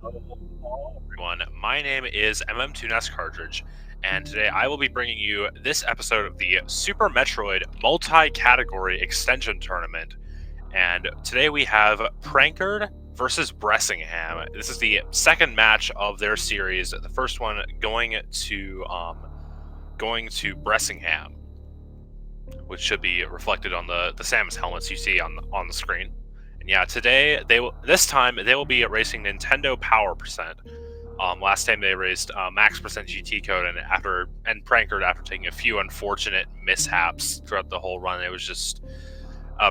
Hello, everyone. My name is MM2Nest Cartridge, and today I will be bringing you this episode of the Super Metroid Multi-Category Extension Tournament. And today we have Prankard versus Bressingham. This is the second match of their series. The first one going to Bressingham, which should be reflected on the Samus helmets you see on the screen. And yeah, this time they will be racing Nintendo Power Percent. Last time they raced Max Percent GT Code, and Prankard after taking a few unfortunate mishaps throughout the whole run. It was just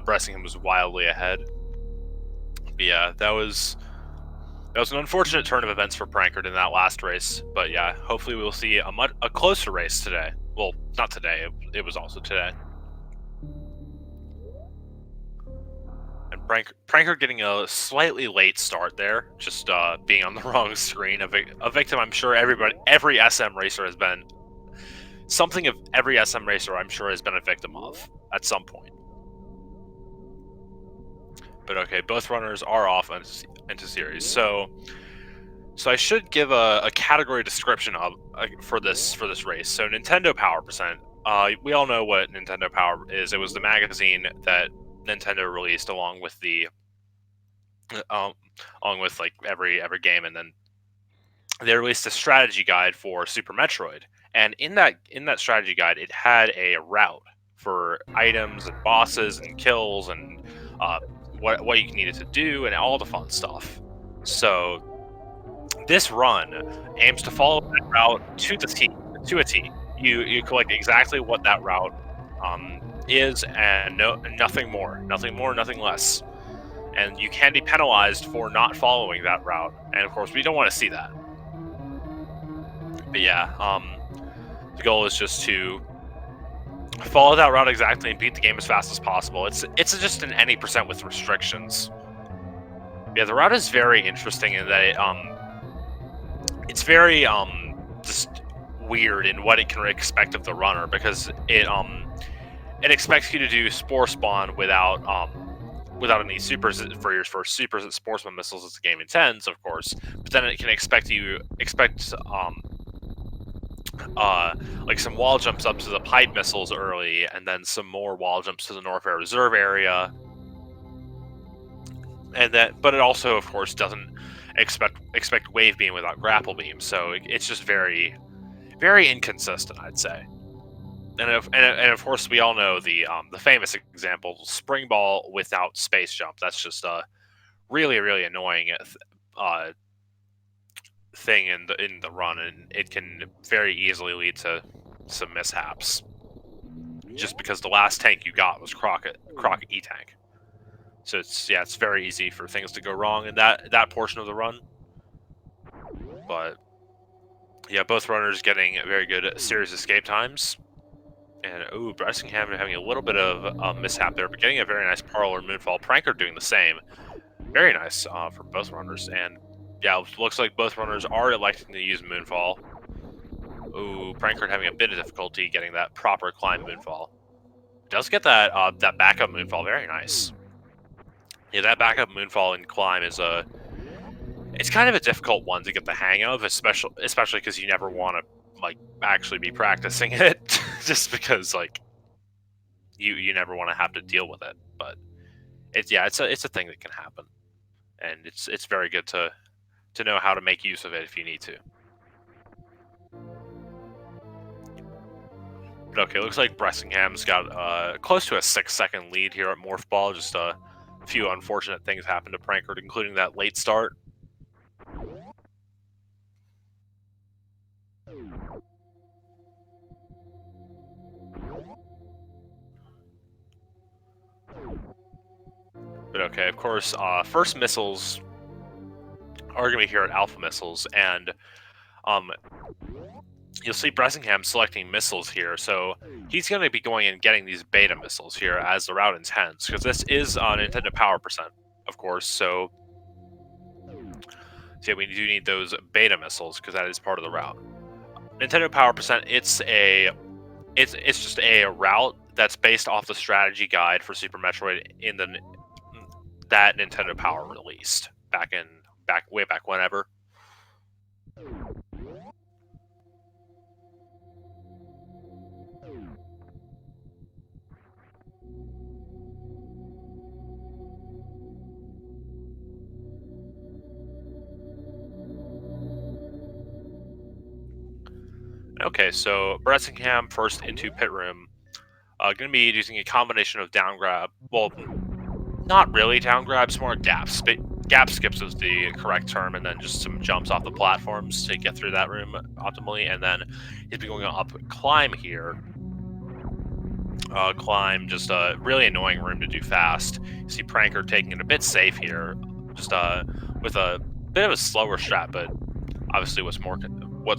Bressingham was wildly ahead. But yeah, that was an unfortunate turn of events for Prankard in that last race. But yeah, hopefully we'll see a closer race today. Well, not today. It was also today. And Prankard getting a slightly late start there, just being on the wrong screen. A victim I'm sure every SM racer has been. Something of every SM racer I'm sure has been a victim of at some point. But okay, both runners are off into series. So I should give a category description of for this race. So Nintendo Power Percent. We all know what Nintendo Power is. It was the magazine that Nintendo released along with like every game, and then they released a strategy guide for Super Metroid. And in that strategy guide, it had a route for items and bosses and kills and what you needed to do and all the fun stuff. So this run aims to follow that route to a T. You collect exactly what that route is, and nothing more, nothing less. And you can be penalized for not following that route, and of course we don't want to see that. But yeah, the goal is just to follow that route exactly and beat the game as fast as possible. It's just an any percent with restrictions. Yeah, the route is very interesting in that it's very just weird in what it can expect of the runner, because it expects you to do Spore Spawn without any supers for your first super sportsman missiles as the game intends, of course. But then it can expect like some wall jumps up to the pipe missiles early, and then some more wall jumps to the Norfair Reserve area. And but it also, of course, doesn't expect wave beam without grapple beam. So it's just very, very inconsistent, I'd say. And of course, we all know the famous example, spring ball without space jump. That's just a really, really annoying thing in the run, and it can very easily lead to some mishaps. Just because the last tank you got was Crockett E-Tank. So it's very easy for things to go wrong in that portion of the run. But yeah, both runners getting very good series escape times. And Bressingham having a little bit of a mishap there, but getting a very nice parlor moonfall. Prankard doing the same. Very nice for both runners. And yeah, looks like both runners are electing to use moonfall. Prankard having a bit of difficulty getting that proper climb moonfall. Does get that backup moonfall. Very nice. Yeah, that backup moonfall and climb is it's kind of a difficult one to get the hang of, especially because you never want to like actually be practicing it, just because like you never want to have to deal with it. But it's a thing that can happen, and it's very good to know how to make use of it if you need to. But okay, looks like Bressingham's got close to a 6-second lead here at Morph Ball. Just a few unfortunate things happened to Prankard, including that late start. But okay, of course, first missiles are going to be here at Alpha Missiles, and you'll see Bressingham selecting missiles here, so he's going to be going and getting these beta missiles here as the route intends, because this is Nintendo Power Percent, of course, so yeah, we do need those beta missiles, because that is part of the route. Nintendo Power Percent, it's just a route that's based off the strategy guide for Super Metroid that Nintendo Power released way back whenever. Okay, so Bressingham first into pit room. Going to be using a combination of down grab. Well, not really down grabs, more gaps. Gap skips is the correct term, and then just some jumps off the platforms to get through that room optimally. And then he's been going up climb here. Climb, just a really annoying room to do fast. You see prankard taking it a bit safe here, just with a bit of a slower strat, but obviously what's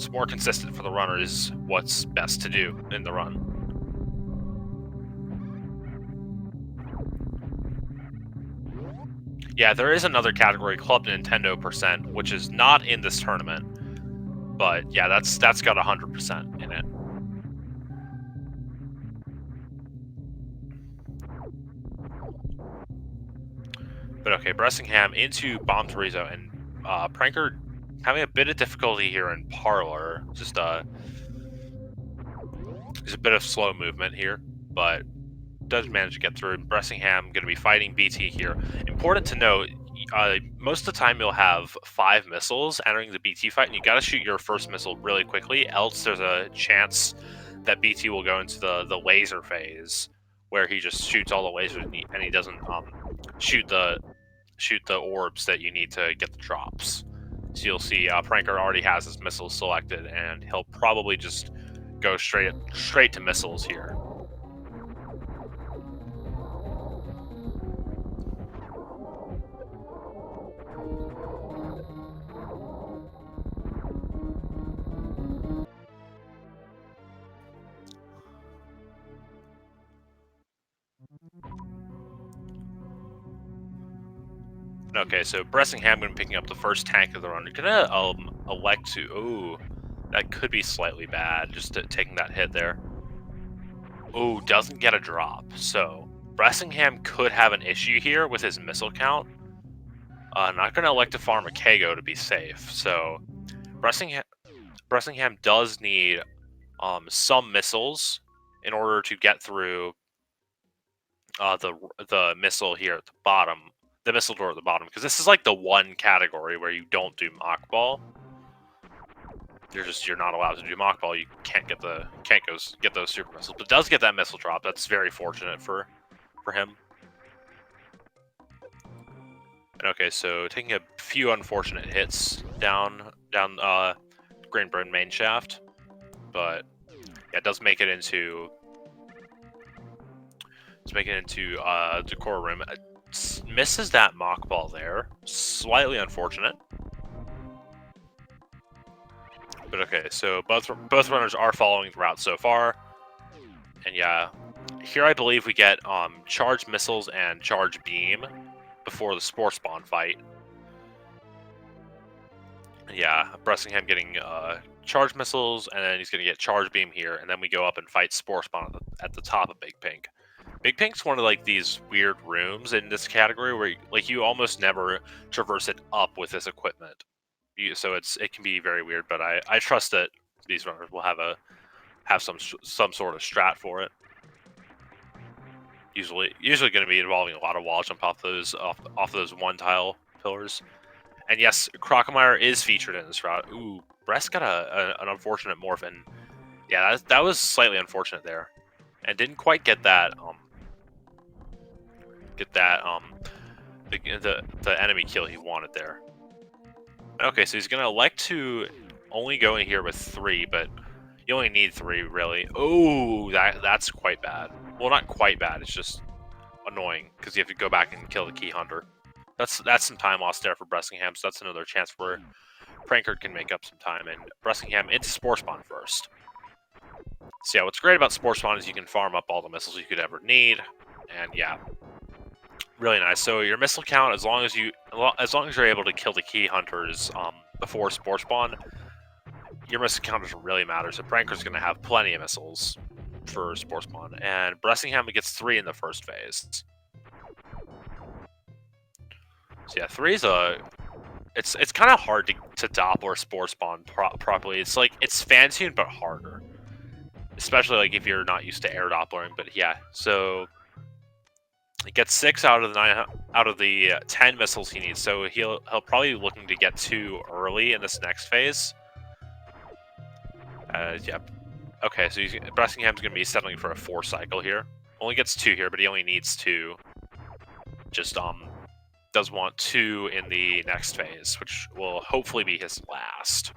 more consistent for the runner is what's best to do in the run. Yeah, there is another category, Club Nintendo percent, which is not in this tournament, but yeah, that's got 100% in it. But okay, Bressingham into Bomb Torizo, and prankard having a bit of difficulty here in Parlor. Just there's a bit of slow movement here, but does manage to get through. And Bressingham going to be fighting BT here. Important to note, most of the time you'll have 5 missiles entering the BT fight, and you got to shoot your first missile really quickly, else there's a chance that BT will go into the laser phase, where he just shoots all the lasers and he doesn't shoot the orbs that you need to get the drops. So you'll see prankard already has his missiles selected, and he'll probably just go straight to missiles here. Okay, so Bressingham going to be picking up the first tank of the run. You're going to elect to... Ooh, that could be slightly bad, just taking that hit there. Ooh, doesn't get a drop. So, Bressingham could have an issue here with his missile count. Not going to elect to farm a Kago to be safe. So, Bressingham does need some missiles in order to get through the missile here at the bottom. The missile door at the bottom, because this is like the one category where you don't do mock ball. You're not allowed to do mock ball. You can't get those super missiles, but does get that missile drop. That's very fortunate for him. And okay, so taking a few unfortunate hits down Greenburn main shaft, but yeah, it does make it into the core room. Misses that mock ball there. Slightly unfortunate. But okay, so both runners are following the route so far. And yeah, here I believe we get charge missiles and charge beam before the spore spawn fight. And yeah, Bressingham getting charge missiles, and then he's going to get charge beam here, and then we go up and fight spore spawn at the top of Big Pink. Big Pink's one of like these weird rooms in this category where you almost never traverse it up with this equipment. So it can be very weird, but I trust that these runners will have some sort of strat for it. Usually going to be involving a lot of wall jump off those one tile pillars. And yes, Crocomire is featured in this route. Ooh, Bress got an unfortunate morph, and yeah, that was slightly unfortunate there, and didn't quite get that the enemy kill he wanted there. Okay, so he's gonna elect to only go in here with 3, but you only need 3 really. Oh, that's quite bad. Well, not quite bad. It's just annoying because you have to go back and kill the key hunter. That's some time lost there for Bressingham, so that's another chance where prankard can make up some time. And Bressingham into Spore Spawn first. So yeah, what's great about Spore Spawn is you can farm up all the missiles you could ever need, and yeah, really nice. So your missile count, as long as you're able to kill the key hunters before Spore Spawn, your missile count doesn't really matter. So prankard's going to have plenty of missiles for Spore Spawn, and Bressingham gets 3 in the first phase. So yeah, 3 is it's kind of hard to Doppler Spore Spawn properly. It's like it's fan-tuned but harder, especially like if you're not used to air Dopplering. But yeah, so he gets 6 out of the 10 missiles he needs. So he'll probably be looking to get 2 early in this next phase. Yep. Okay, so Bressingham's going to be settling for a 4 cycle here. Only gets 2 here, but he only needs 2. Just does want 2 in the next phase, which will hopefully be his last.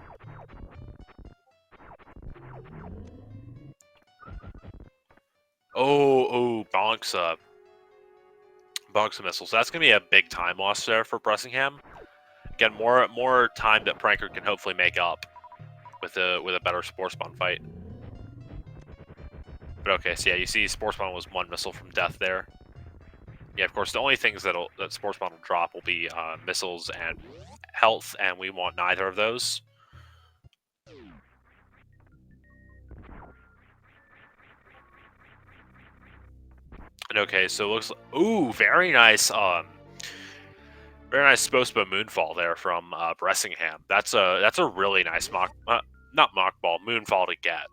Oh, bonks a missile. So that's going to be a big time loss there for Bressingham. Again, more time that Prankard can hopefully make up with a better Spore Spawn fight. But okay, so yeah, you see Spore Spawn was 1 missile from death there. Yeah, of course, the only things that Spore Spawn will drop will be missiles and health, and we want neither of those. And okay, so it looks like, ooh, very nice Spospa Moonfall there from Bressingham. That's a really nice not mock ball, Moonfall to get.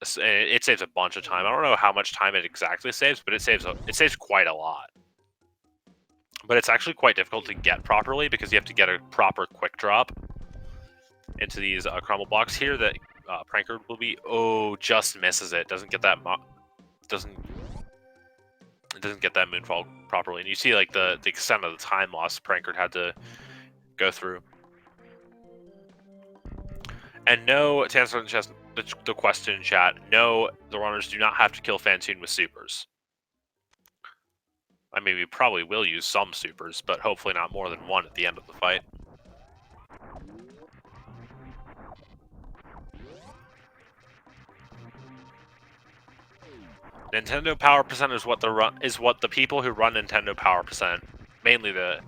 It saves a bunch of time. I don't know how much time it exactly saves, but it saves quite a lot. But it's actually quite difficult to get properly because you have to get a proper quick drop into these crumble blocks here that Prankard will be. Oh, just misses it. Doesn't get that doesn't get that Moonfall properly, and you see like the extent of the time loss Prankard had to go through. And no, to answer the question in chat, no, the runners do not have to kill Fantoon with supers. I mean, we probably will use some supers, but hopefully not more than 1 at the end of the fight. Nintendo Power Percent is what the people who run Nintendo Power Percent, mainly the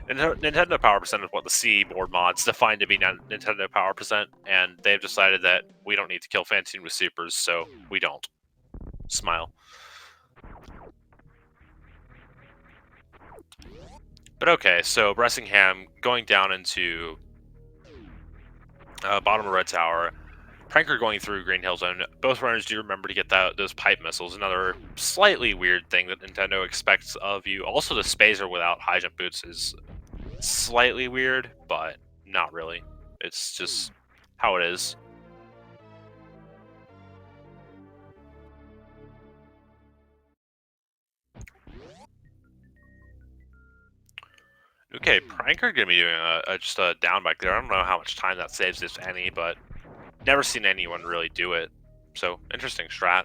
Nintendo Power Percent is what the C board mods define to be Nintendo Power Percent, and they've decided that we don't need to kill Fantoon with supers, so we don't. Smile. But okay, so Bressingham going down into bottom of Red Tower. Prankard going through Green Hill Zone. Both runners do remember to get those pipe missiles. Another slightly weird thing that Nintendo expects of you. Also, the Spazer without high jump boots is slightly weird, but not really. It's just how it is. Okay, Prankard gonna be doing just a down bike there. I don't know how much time that saves, if any, but never seen anyone really do it. So, interesting strat.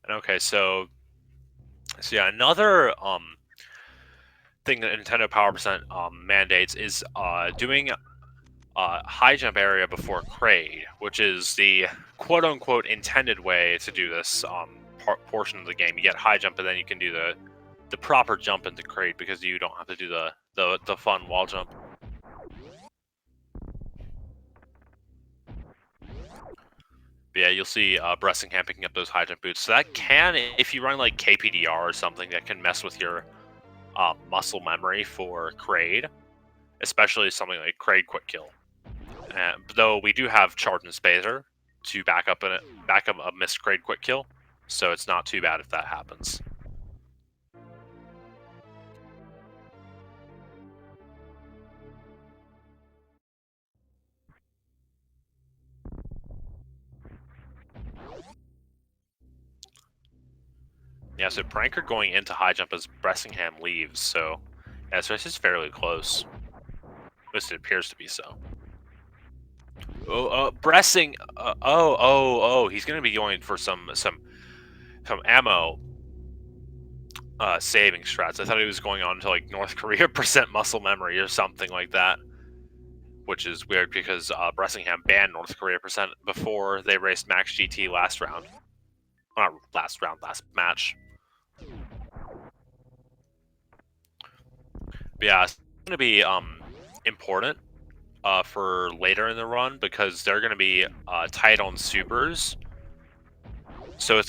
And okay, so yeah, another thing that Nintendo Power Percent mandates is doing high jump area before Kraid, which is the quote-unquote intended way to do this portion of the game. You get high jump, and then you can do the proper jump into Kraid because you don't have to do the fun wall jump. But yeah, you'll see Bressingham picking up those high jump boots. So that can, if you run like KPDR or something, that can mess with your muscle memory for Kraid, especially something like Kraid Quick Kill. Though we do have Charge and Spazer to back up a missed Kraid Quick Kill, so it's not too bad if that happens. Yeah, so Prankard going into high jump as Bressingham leaves, so yeah, so it's just fairly close. At least it appears to be so. Oh, Bressing. He's gonna be going for some ammo saving strats. I thought he was going on to like North Korea percent muscle memory or something like that, which is weird because Bressingham banned North Korea percent before they raced Max GT last round. Not last round, last match. But yeah, it's gonna be important for later in the run because they're going to be tight on supers. So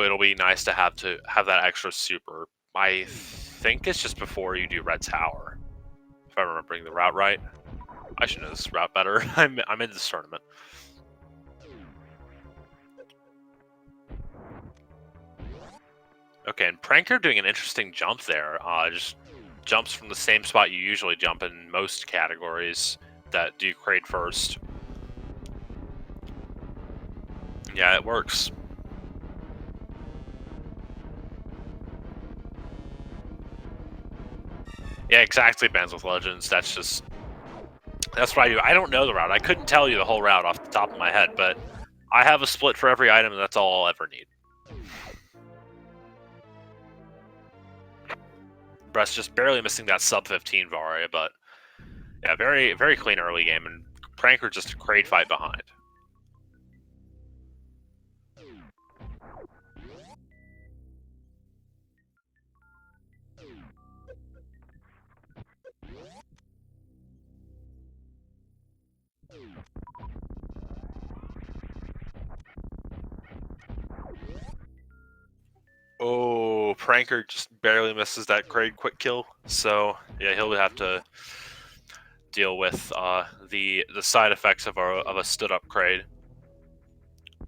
it'll be nice to have that extra super. I think it's just before you do Red Tower, if I'm remembering the route right. I should know this route better. I'm in this tournament. Okay, and prankard doing an interesting jump there. Just jumps from the same spot you usually jump in most categories that do crate first. Yeah, it works. Yeah, exactly, Bands with Legends. That's what I do. I don't know the route. I couldn't tell you the whole route off the top of my head, but I have a split for every item, and that's all I'll ever need. Brett's just barely missing that sub 15 Varia, but yeah, very, very clean early game, and prankard just a crate fight behind. Oh, prankard just barely misses that crate quick kill, so yeah, he'll have to deal with the side effects of a stood up crate.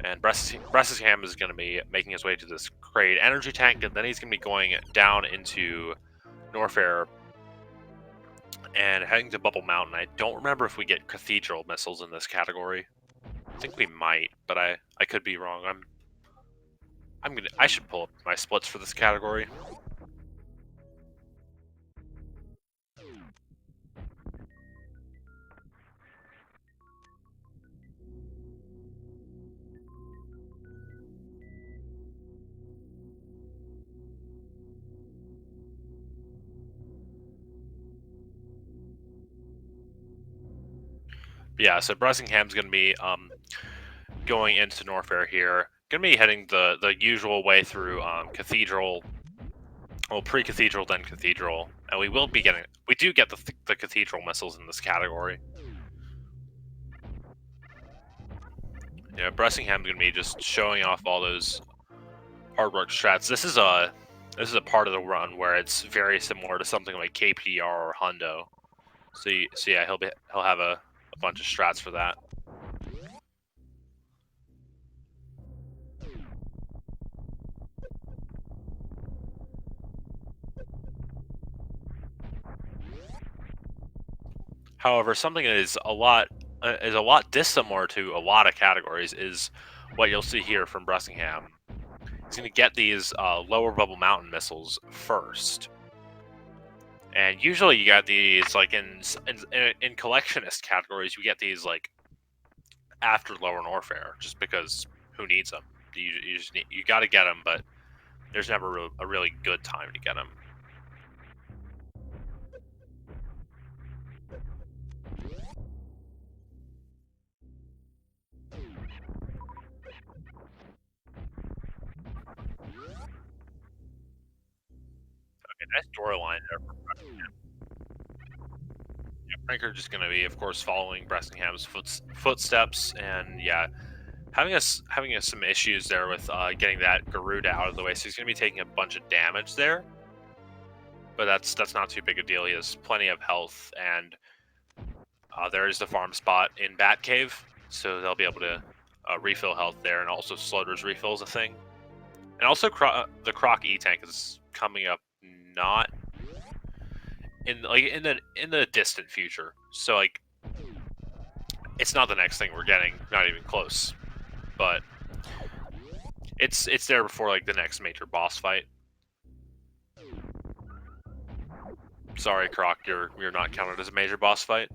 And Bressingham is going to be making his way to this crate energy tank, and then he's going to be going down into Norfair and heading to Bubble Mountain. I don't remember if we get cathedral missiles in this category. I think we might, but I could be wrong. I should pull up my splits for this category. Yeah, so Bressingham's going to be going into Norfair here. Going to be heading the usual way through Cathedral, well, pre-Cathedral, then Cathedral, and we do get the Cathedral missiles in this category. Yeah, Bressingham's going to be just showing off all those hard work strats. This is a part of the run where it's very similar to something like KPR or Hundo. So yeah, he'll have a bunch of strats for that. However, something that is a lot dissimilar to a lot of categories is what you'll see here from Bressingham. He's going to get these lower Bubble Mountain missiles first. And usually you got these like in collectionist categories, you get these like after Lower Norfair, just because who needs them? You got to get them, but there's never a really good time to get them. Okay, nice storyline there for Bressingham. Yeah, prankard just going to be, of course, following Bressingham's footsteps, and yeah, having some issues there with getting that Garuda out of the way. So he's going to be taking a bunch of damage there, but that's not too big a deal. He has plenty of health, and there is the farm spot in Batcave, so they'll be able to refill health there, and also Slaughter's refill is a thing. And also the Croc E-Tank is coming up not in the distant future. So like it's not the next thing we're getting, not even close. But it's there before like the next major boss fight. Sorry, Croc, you're not counted as a major boss fight.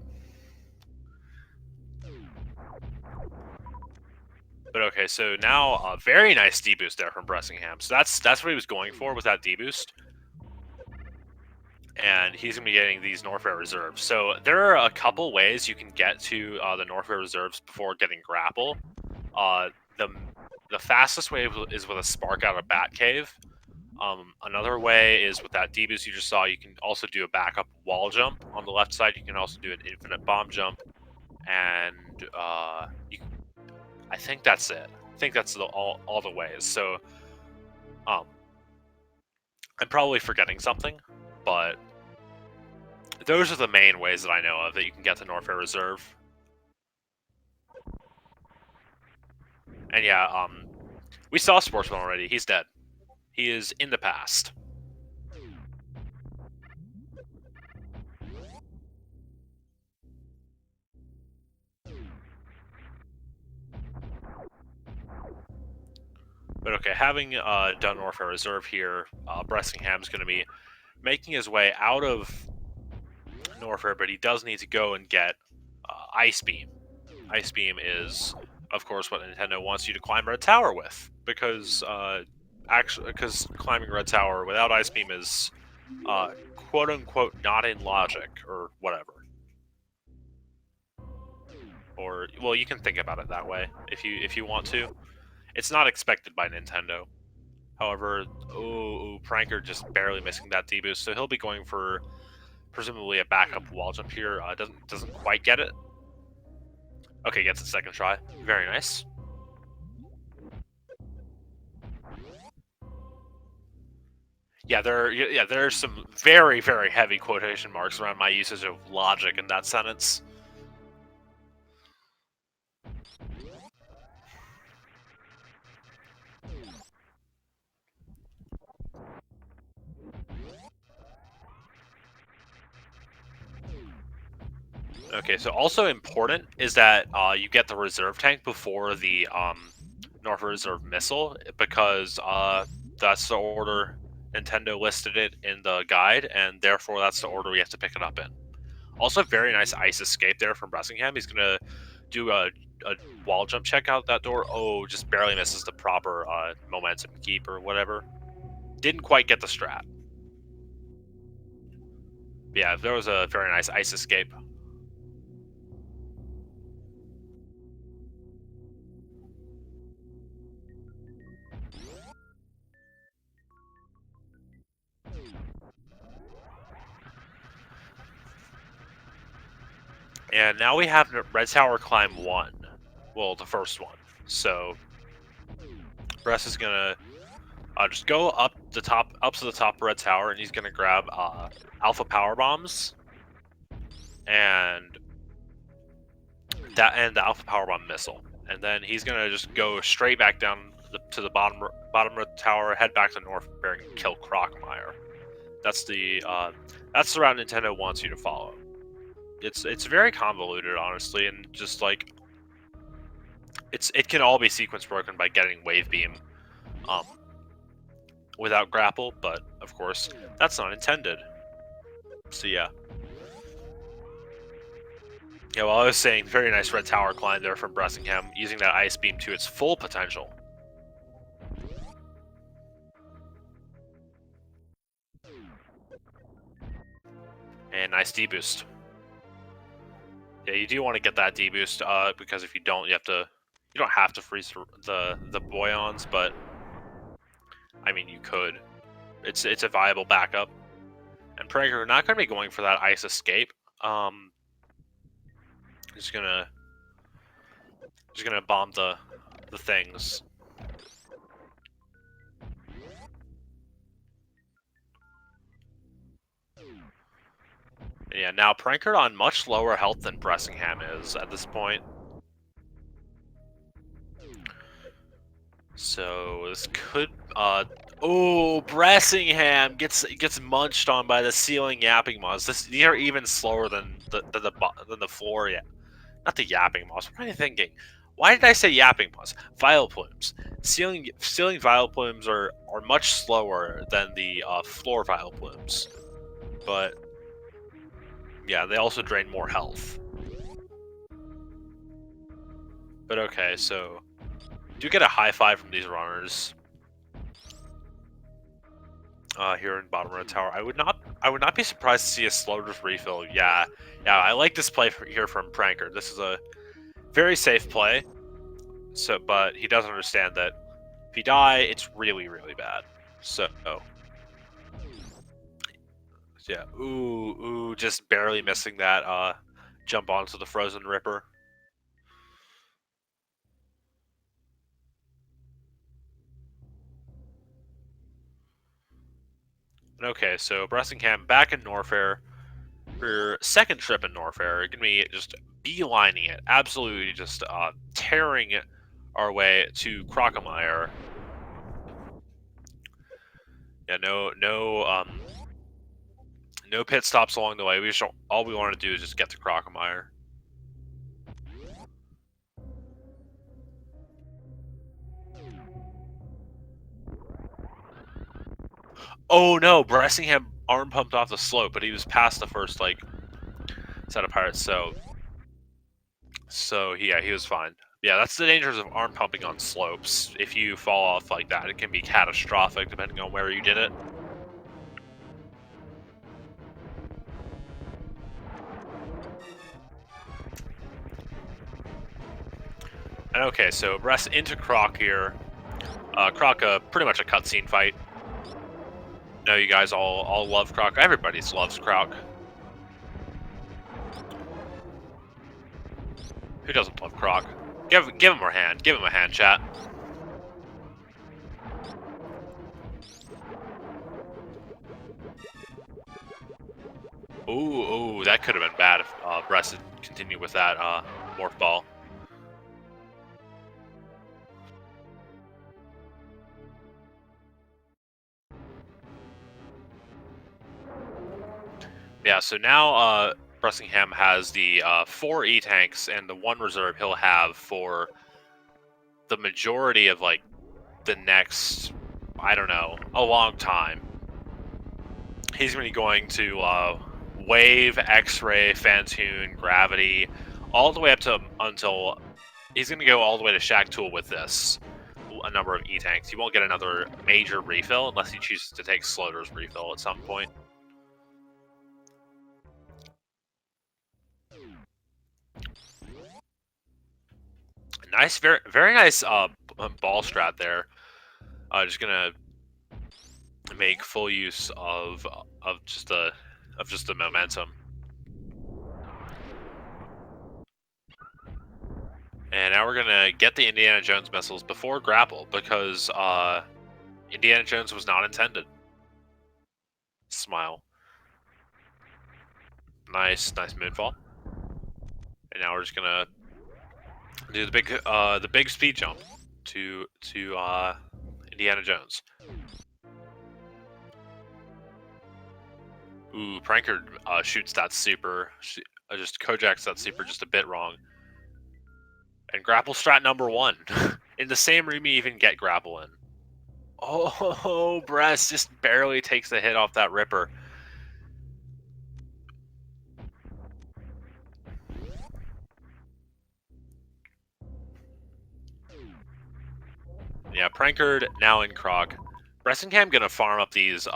But okay, so now a very nice D-boost there from Bressingham. So that's what he was going for with that D-boost. And he's going to be getting these Norfair reserves. So there are a couple ways you can get to the Norfair reserves before getting grapple. The fastest way is with a spark out of Batcave. Another way is with that D-boost you just saw. You can also do a backup wall jump on the left side. You can also do an infinite bomb jump, and I think that's it. I think that's all the ways. So, I'm probably forgetting something, but those are the main ways that I know of that you can get to Norfair Reserve. And yeah, we saw Sportsman already. He's dead. He is in the past. But okay, having done Norfair Reserve here, Bressingham's going to be making his way out of Norfair, but he does need to go and get Ice Beam. Ice Beam is, of course, what Nintendo wants you to climb Red Tower with, because because climbing Red Tower without Ice Beam is quote unquote not in logic or whatever. Or well, you can think about it that way if you want to. It's not expected by Nintendo. However, prankard just barely missing that D-boost, so he'll be going for presumably a backup wall jump here. Doesn't quite get it. Okay, gets a second try. Very nice. Yeah, there's some very, very heavy quotation marks around my usage of logic in that sentence. Okay, so also important is that you get the reserve tank before the North Reserve missile, because that's the order Nintendo listed it in the guide, and therefore that's the order we have to pick it up in. Also, very nice ice escape there from Bressingham. He's gonna do a wall jump check out that door. Oh, just barely misses the proper momentum keep or whatever. Didn't quite get the strat. Yeah, there was a very nice ice escape. And now we have Red Tower Climb 1. Well, the first one. So, Bress is gonna just go up to the top of Red Tower, and he's gonna grab Alpha Power Bombs, and the Alpha Power Bomb missile, and then he's gonna just go straight back down to the bottom of the tower, head back to North Bearing, and kill Crockmire. That's the route Nintendo wants you to follow. It's very convoluted, honestly, and just like it can all be sequence broken by getting Wave Beam without grapple, but of course that's not intended. So yeah. Yeah, well, I was saying, very nice Red Tower climb there from Bressingham, using that Ice Beam to its full potential. And nice D-boost. Yeah, you do want to get that D-boost, because if you don't, you don't have to freeze the Boyons, but I mean, you could. It's a viable backup. And prankard not going to be going for that ice escape. He's gonna bomb the things. Yeah, now prankard on much lower health than Bressingham is at this point. So this could oh, Bressingham gets munched on by the ceiling yapping moss. These are even slower than the floor. Yeah, not the yapping moss. What am I thinking? Why did I say yapping moss? Vileplumes. Ceiling Vileplumes are much slower than the floor Vileplumes, but yeah, they also drain more health. But okay, so do get a high five from these runners. Here in bottom row tower, I would not be surprised to see a slow just refill. Yeah, I like this play here from prankard. This is a very safe play. So, but he doesn't understand that if you die, it's really, really bad. So, yeah, ooh, just barely missing that jump onto the frozen ripper. Okay, so Bressingham back in Norfair. For your second trip in Norfair, you're gonna be just beelining it, absolutely just tearing our way to Crocomire. Yeah, no pit stops along the way. All we want to do is just get to Crocomire. Oh no, Bressingham arm pumped off the slope, but he was past the first like set of pirates, so yeah, he was fine. Yeah, that's the dangers of arm pumping on slopes. If you fall off like that, it can be catastrophic depending on where you did it. And okay, so Bress into Croc here. Croc, pretty much a cutscene fight. No, you guys all love Croc. Everybody loves Croc. Who doesn't love Croc? Give him a hand. Give him a hand, chat. Ooh, that could have been bad if Bress had continued with that morph ball. Yeah, so now Bressingham has the 4 E-tanks and the 1 reserve he'll have for the majority of, like, the next, I don't know, a long time. He's going to be going to Wave, X-Ray, Phantoon, Gravity, all the way up to until... He's going to go all the way to Shack Tool with this, a number of E-tanks. He won't get another major refill unless he chooses to take Slaughter's refill at some point. Nice, very nice ball strat there. Just gonna make full use of just the momentum. And now we're gonna get the Indiana Jones missiles before grapple because Indiana Jones was not intended. Smile. Nice moonfall. And now we're just gonna do the big speed jump to Indiana Jones. Ooh, prankard shoots that super. Just Kojak's that super just a bit wrong. And grapple strat number 1. In the same room you even get grapple in. Oh, Bress just barely takes the hit off that Ripper. Yeah, prankard now in Croc. Bressingham gonna farm up these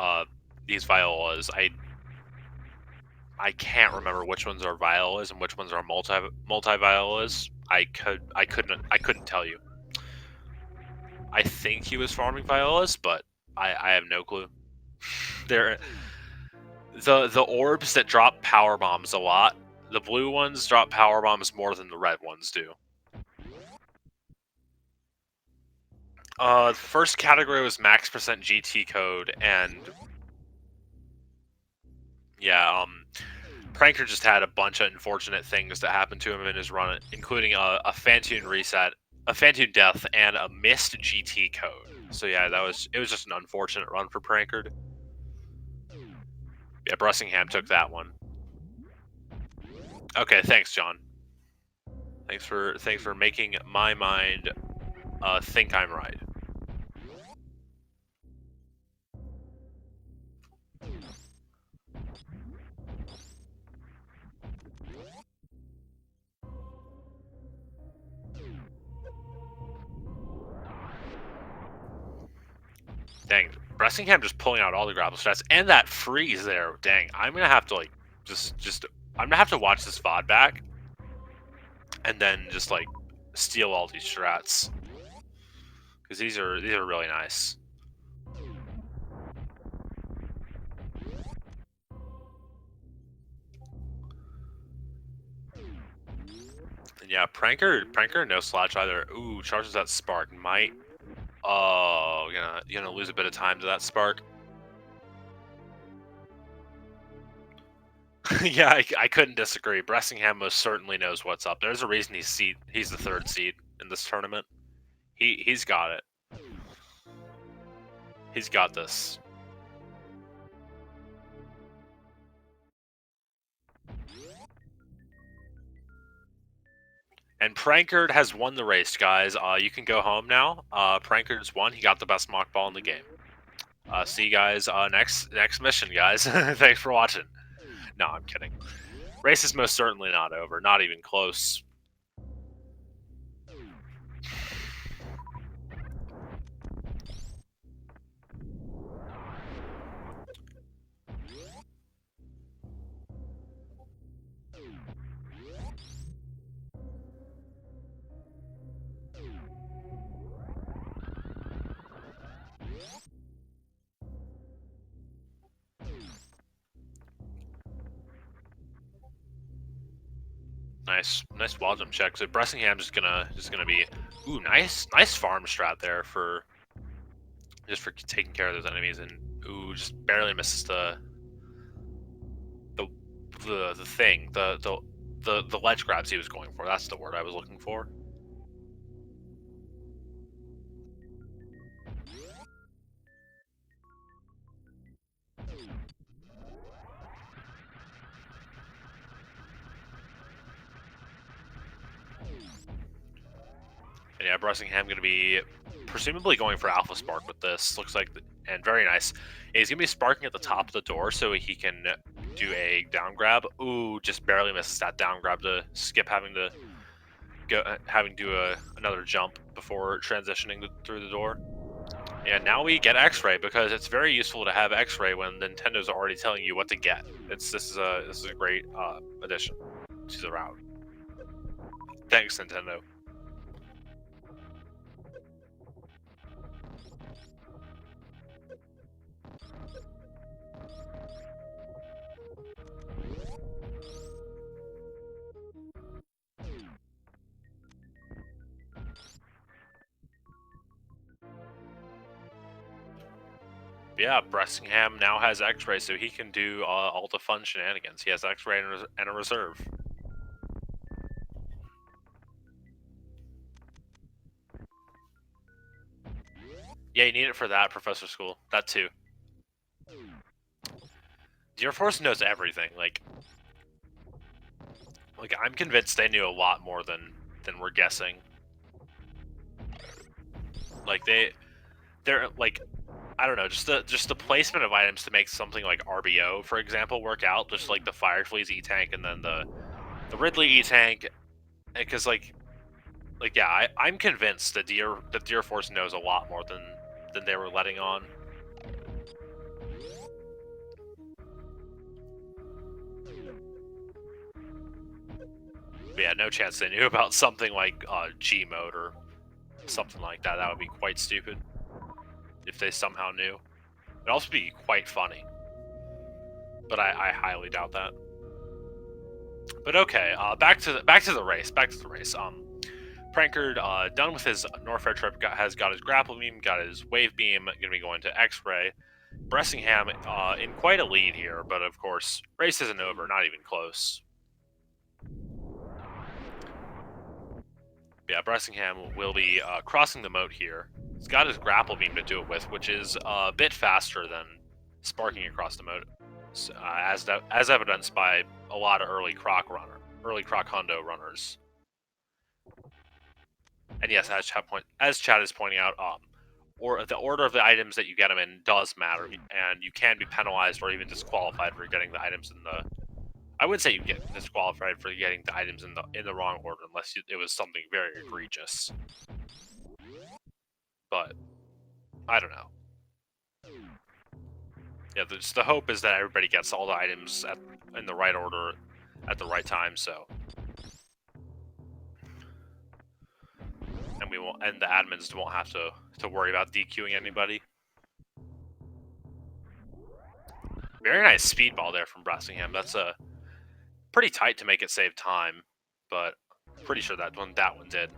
Violas. I can't remember which ones are Violas and which ones are multi Violas. I couldn't tell you. I think he was farming Violas, but I have no clue. The orbs that drop power bombs a lot. The blue ones drop power bombs more than the red ones do. The first category was max percent GT code, and yeah, Pranker just had a bunch of unfortunate things that happened to him in his run, including a Phantoon reset, a Phantoon death, and a missed GT code. So yeah, it was just an unfortunate run for Prankard. Yeah, Bressingham took that one. Okay, thanks, John. Thanks for making my mind think I'm right. Dang, Bressingham just pulling out all the grapple stats and that freeze there. Dang, I'm gonna have to like I'm gonna have to watch this VOD back and then just like steal all these strats because these are really nice. And yeah, Pranker no slouch either. Ooh, charges that spark might. Oh, you're gonna lose a bit of time to that spark. Yeah, I couldn't disagree. Bressingham most certainly knows what's up. There's a reason he's the third seed in this tournament. He's got it. He's got this. And Prankard has won the race, guys. You can go home now. Prankard's won. He got the best mock ball in the game. See you guys next mission, guys. Thanks for watching. No, I'm kidding. Race is most certainly not over. Not even close. Nice wall jump check. So Bressingham just gonna be, ooh, nice farm strat there for taking care of those enemies, and ooh, just barely misses the thing, the ledge grabs he was going for. That's the word I was looking for. And yeah, Bressingham going to be presumably going for Alpha Spark with this. Looks like, and very nice. And he's going to be sparking at the top of the door so he can do a down grab. Ooh, just barely misses that down grab to skip having to do another jump before transitioning through the door. And now we get X-Ray, because it's very useful to have X-Ray when Nintendo's already telling you what to get. This is a great addition to the route. Thanks, Nintendo. Yeah, Bressingham now has X-Ray, so he can do all the fun shenanigans. He has X-Ray and a reserve. Yeah, you need it for that, Professor School. That too. The Air Force knows everything. Like I'm convinced they knew a lot more than we're guessing. Like they're like, I don't know, just the placement of items to make something like RBO, for example, work out. Just like the Fireflea's E-Tank and then the Ridley E-Tank, because yeah, I'm convinced that the Air Force knows a lot more than they were letting on. But yeah, no chance they knew about something like G mode or something like that. That would be quite stupid if they somehow knew. It'd also be quite funny, but I highly doubt that. But okay, back to the race. Prankard, done with his Norfair trip, has got his grapple beam, got his wave beam, gonna be going to X-Ray. Bressingham in quite a lead here, but of course, race isn't over, not even close. Yeah, Bressingham will be crossing the moat here. He's got his grapple beam to do it with, which is a bit faster than sparking across the moat, as evidenced by a lot of early Croc Hondo runners. And yes, as Chad is pointing out, or the order of the items that you get them in does matter, and you can be penalized or even disqualified for getting the items in the. I would say you get disqualified for getting the items in the wrong order, unless it was something very egregious. But I don't know. Yeah, the hope is that everybody gets all the items in the right order at the right time. So, and the admins won't have to worry about DQing anybody. Very nice speedball there from Bressingham. That's a pretty tight to make it save time, but pretty sure that one did.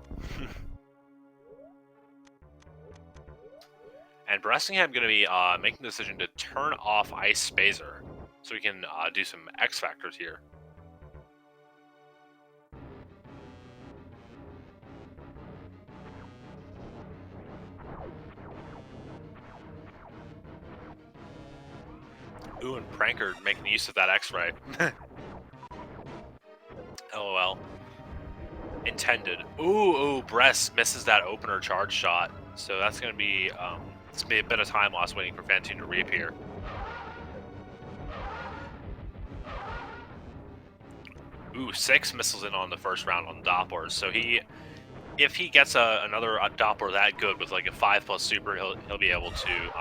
And Bressingham going to be making the decision to turn off Ice Spazer. so we can do some X factors here. Ooh, and prankard making use of that X-ray. LOL. Intended. Ooh, Bress misses that opener charge shot. So that's gonna be it's gonna be a bit of time loss waiting for Fantoon to reappear. Ooh, 6 missiles in on the first round on Dopplers. So if he gets another Doppler that good with like a 5+ super, he'll be able to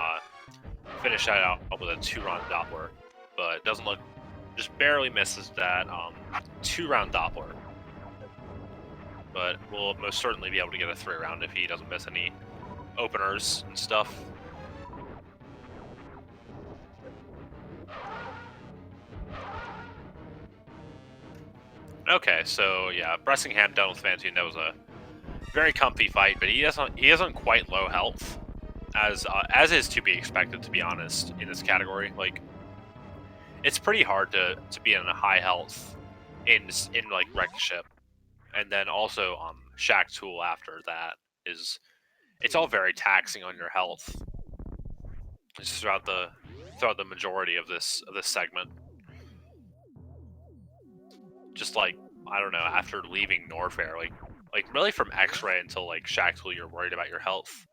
finish that out with a 2-round Doppler. But it doesn't look, just barely misses that 2-round Doppler. But we'll most certainly be able to get a 3-round if he doesn't miss any openers and stuff. Okay, so yeah, Bressingham done with Fantoon. That was a very comfy fight, but he doesn't quite low health, as is to be expected, to be honest, in this category. Like, it's pretty hard to be in a high health in like Wreck Ship, and then also Shack Tool after that it's all very taxing on your health. Just throughout the majority of this segment. Just like, I don't know, after leaving Norfair, like really from X-Ray until like Shack Tool, you're worried about your health.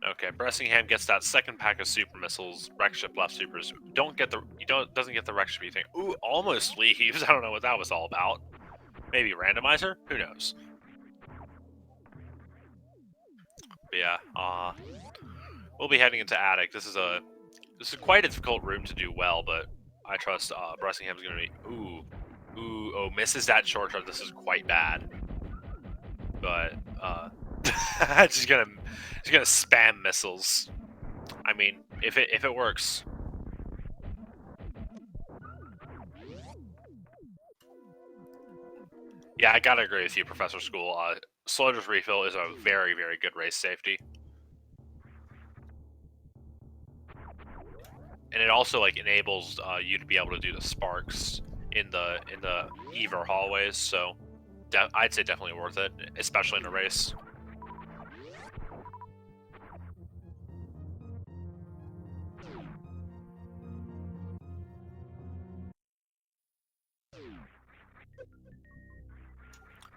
Okay, Bressingham gets that second pack of super missiles. Wreck Ship left supers doesn't get the Wreck Ship thing. Ooh, almost leaves. I don't know what that was all about. Maybe randomizer? Who knows? But yeah, we'll be heading into Attic. This is quite a difficult room to do well, but I trust Bressingham's gonna be oh, misses that short shot. This is quite bad. But just gonna spam missiles. I mean, if it works. Yeah, I gotta agree with you, Professor School. Slow refill is a very, very good race safety, and it also like enables you to be able to do the sparks in the Ever hallways. So I'd say definitely worth it, especially in a race.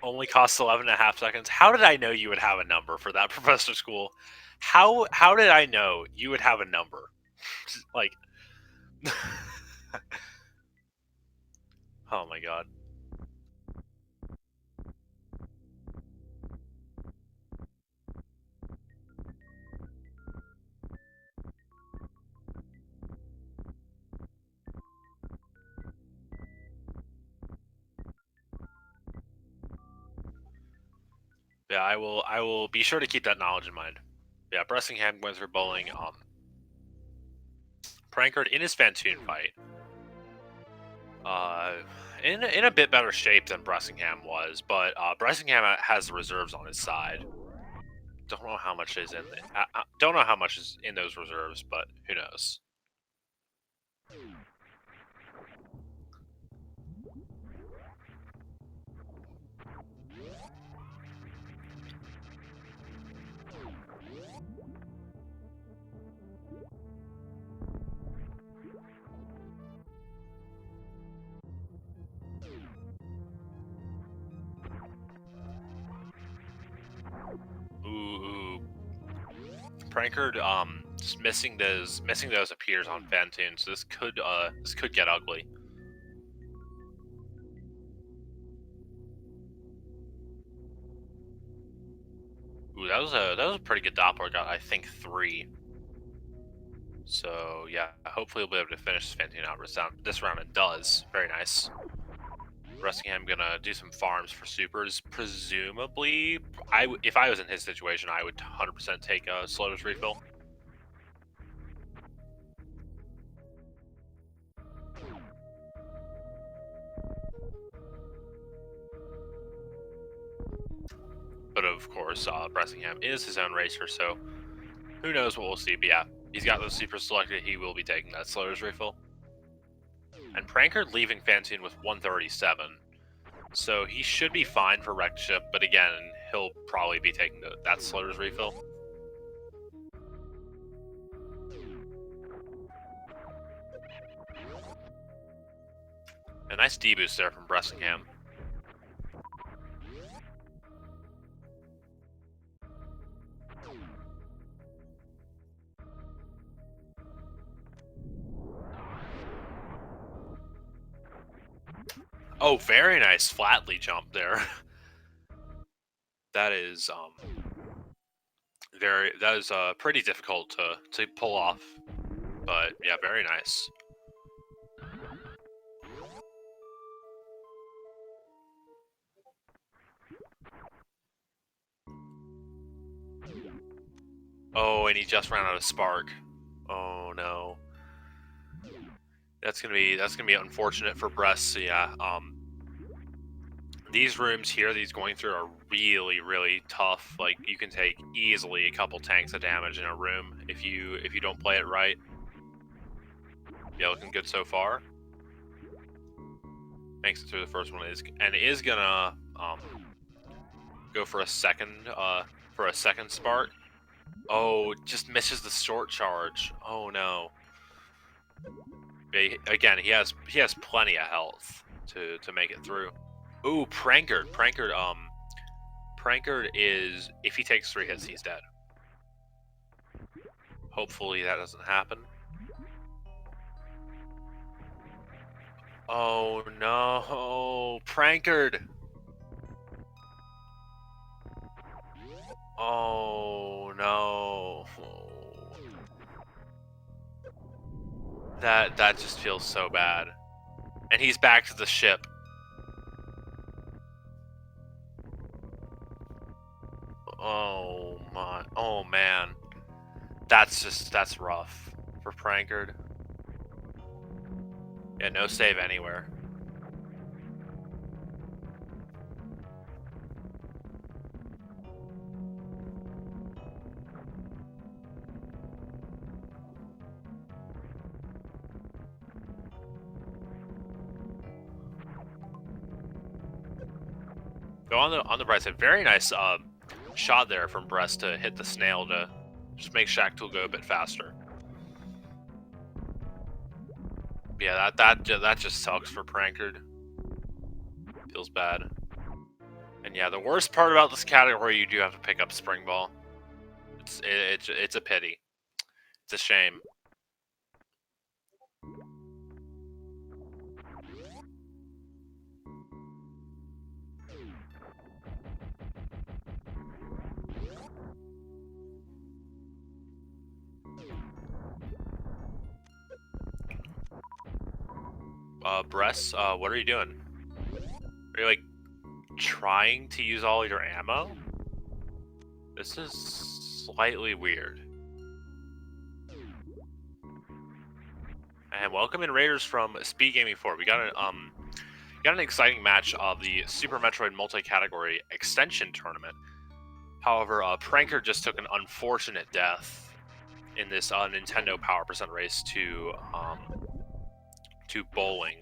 Only costs 11.5 seconds. How did I know you would have a number for that, Professor School? How did I know you would have a number? Like, oh my god. Yeah, I will be sure to keep that knowledge in mind. Yeah, Bressingham went through bowling. Prankard in his Fantoon fight. In a bit better shape than Bressingham was, but Bressingham has reserves on his side. Don't know how much is in don't know how much is in those reserves, but who knows. Ooh. Prankard just missing those appears on Fantoon, so this could get ugly. Ooh, that was a pretty good Doppler. Got, I think, 3. So yeah, hopefully we'll be able to finish Fantoon out this round. It does. Very nice. Bressingham gonna do some farms for supers. Presumably, if I was in his situation, I would 100% take a Slotus refill. of course, Bressingham is his own racer, so who knows what we'll see. But yeah, he's got those super selected. He will be taking that Slowers refill. And Prankard leaving Fantine with 137. So he should be fine for wrecked ship, but again, he'll probably be taking that Slowers refill. A nice deboost there from Bressingham. Oh, very nice flatly jump there. That is pretty difficult to pull off. But yeah, very nice. Oh, and he just ran out of spark. Oh no. That's gonna be unfortunate for Bress. So yeah, these rooms here, these going through are really, really tough. Like you can take easily a couple tanks of damage in a room if you don't play it right. Yeah, looking good so far. Makes it through the first one, is gonna go for a second spark. Oh, just misses the short charge. Oh no. Again, he has plenty of health to make it through. Ooh, Prankard. Prankard is, if he takes 3 hits, he's dead. Hopefully that doesn't happen. Oh no, Prankard. Oh no. That just feels so bad. And he's back to the ship. Oh my, oh man. That's rough for Prankard. Yeah, no save anywhere. Go on the bright side. Very nice shot there from Bress to hit the snail to just make Shacktool go a bit faster. Yeah, that just sucks for Prankard. Feels bad. And yeah, the worst part about this category, you do have to pick up Spring Ball. It's a pity. It's a shame. Bress, what are you doing? Are you like trying to use all your ammo? This is slightly weird. And welcome in Raiders from SpeedGaming 4. We got an exciting match of the Super Metroid multi-category extension tournament. However, Prankard just took an unfortunate death in this Nintendo Power Percent race to bowling.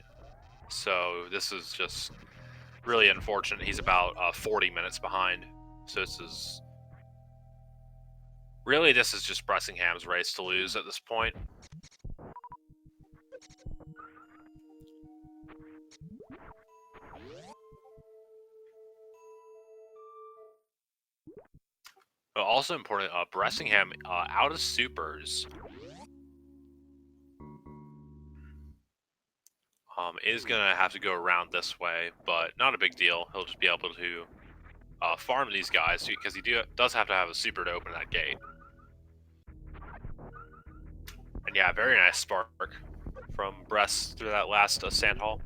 So this is just really unfortunate. He's about 40 minutes behind. So this is just Bressingham's race to lose at this point. But also important, Bressingham out of supers. Is gonna have to go around this way, but not a big deal. He'll just be able to farm these guys because he does have to have a super to open that gate. And yeah, very nice spark from Bress through that last sand hall.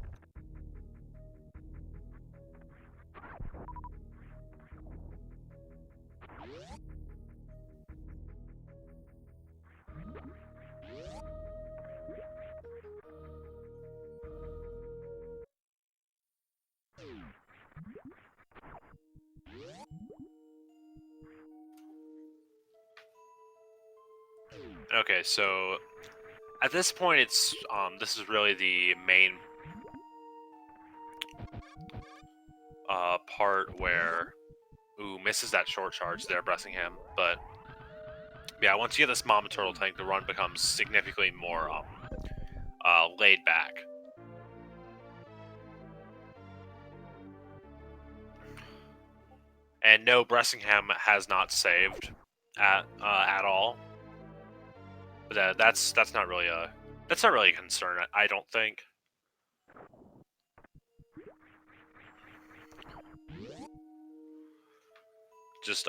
Okay, so at this point, it's this is really the main part where misses that short charge there, Bressingham. But yeah, once you get this Mama Turtle tank, the run becomes significantly more laid back. And no, Bressingham has not saved at all. But that's not really a concern. I don't think. Just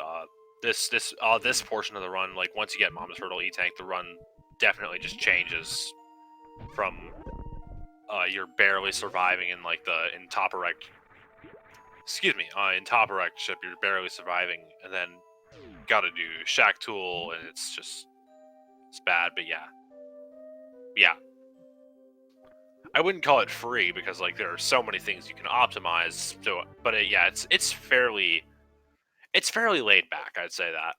this portion of the run, like once you get Mama Turtle E-Tank, the run definitely just changes from you're barely surviving in like in top erect. Excuse me, in top erect ship, you're barely surviving, and then gotta do Shack Tool, and it's bad. But yeah. I wouldn't call it free because like there are so many things you can optimize. So, but it's fairly laid back. I'd say that.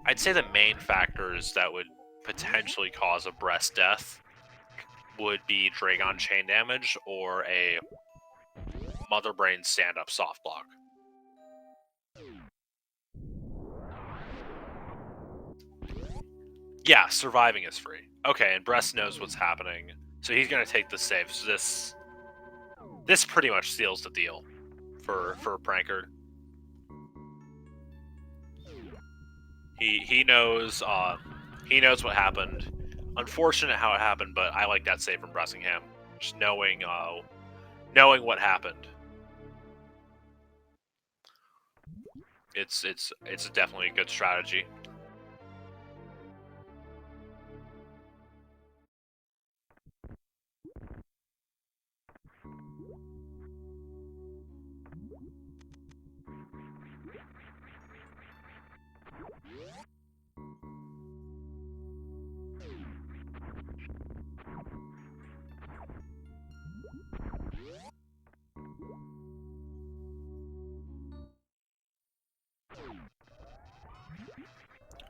I'd say the main factors that would potentially cause a breast death would be Dragon chain damage or a Mother Brain stand-up soft block. Yeah, surviving is free. Okay, and Breast knows what's happening, so he's gonna take the save. So this pretty much seals the deal for prankard. He knows what happened. Unfortunate how it happened, but I like that save from Bressingham. Just knowing what happened. It's definitely a good strategy.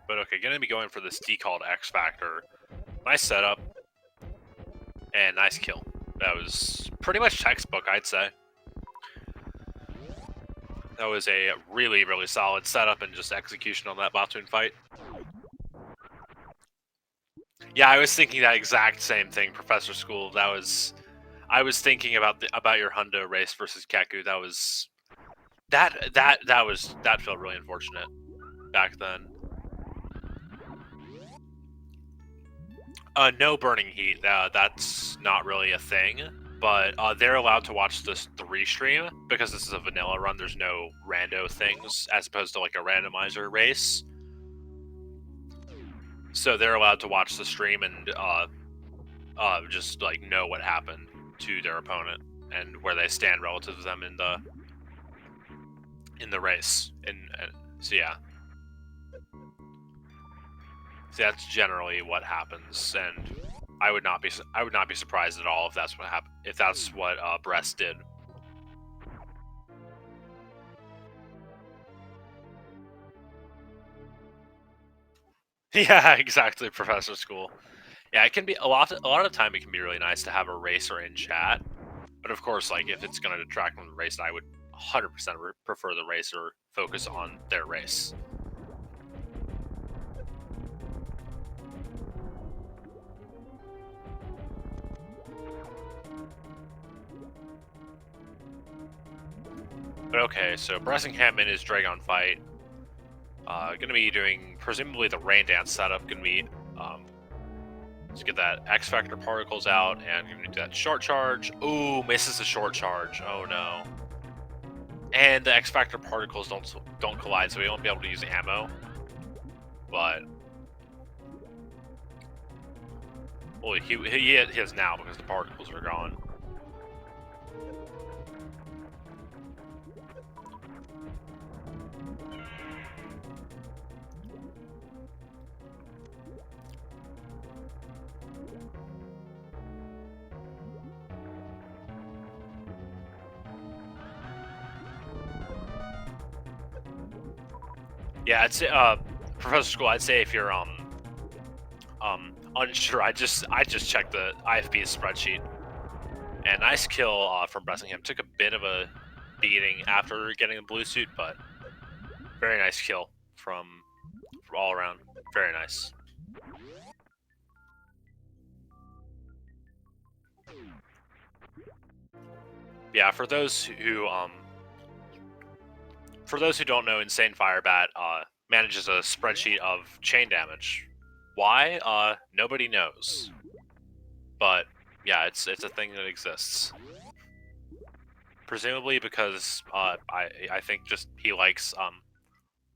But okay, gonna be going for this decalled X Factor. Nice setup. And nice kill. That was pretty much textbook, I'd say. That was a really, really solid setup and just execution on that Batoon fight. Yeah, I was thinking that exact same thing, Professor School. I was thinking about your Hundo race versus Keku. That felt really unfortunate back then. No burning heat. That's not really a thing, but they're allowed to watch this 3 stream because this is a vanilla run. There's no rando things as opposed to like a randomizer race. So they're allowed to watch the stream and just like know what happened to their opponent and where they stand relative to them in the race. And so yeah. So that's generally what happens, and I would not be surprised at all if that's what happened. If that's what Breast did. Yeah, exactly, Professor School. Yeah, it can be a lot of the time. It can be really nice to have a racer in chat, but of course, like if it's going to detract from the race, I would 100% prefer the racer focus on their race. But okay, so Bressingham in his Dragon fight. Gonna be doing presumably the Rain Dance setup. Gonna be let's get that X Factor particles out and gonna do that short charge. Ooh, misses the short charge. Oh no. And the X Factor particles don't collide, so we won't be able to use ammo. But well, he is now because the particles are gone. Yeah, it's Professor School. I'd say if you're unsure, I just checked the IFB spreadsheet. And nice kill from Bressingham. Took a bit of a beating after getting the blue suit, but very nice kill from all around. Very nice. Yeah, for those who don't know, Insane Firebat manages a spreadsheet of chain damage. Why? Nobody knows. But yeah, it's a thing that exists. Presumably because I think just he likes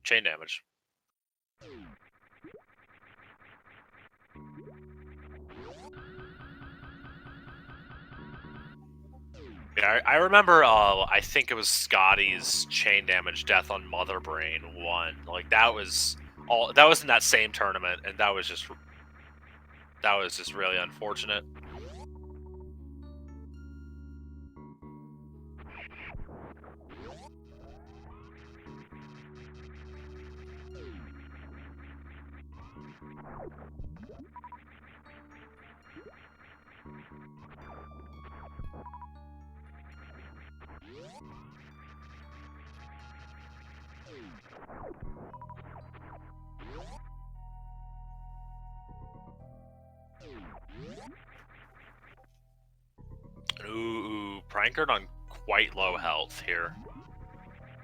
chain damage. Yeah, I remember. I think it was Scotty's chain damage death on Mother Brain 1. Like that was all. That was in that same tournament, and that was just really unfortunate. Ooh, prankard on quite low health here.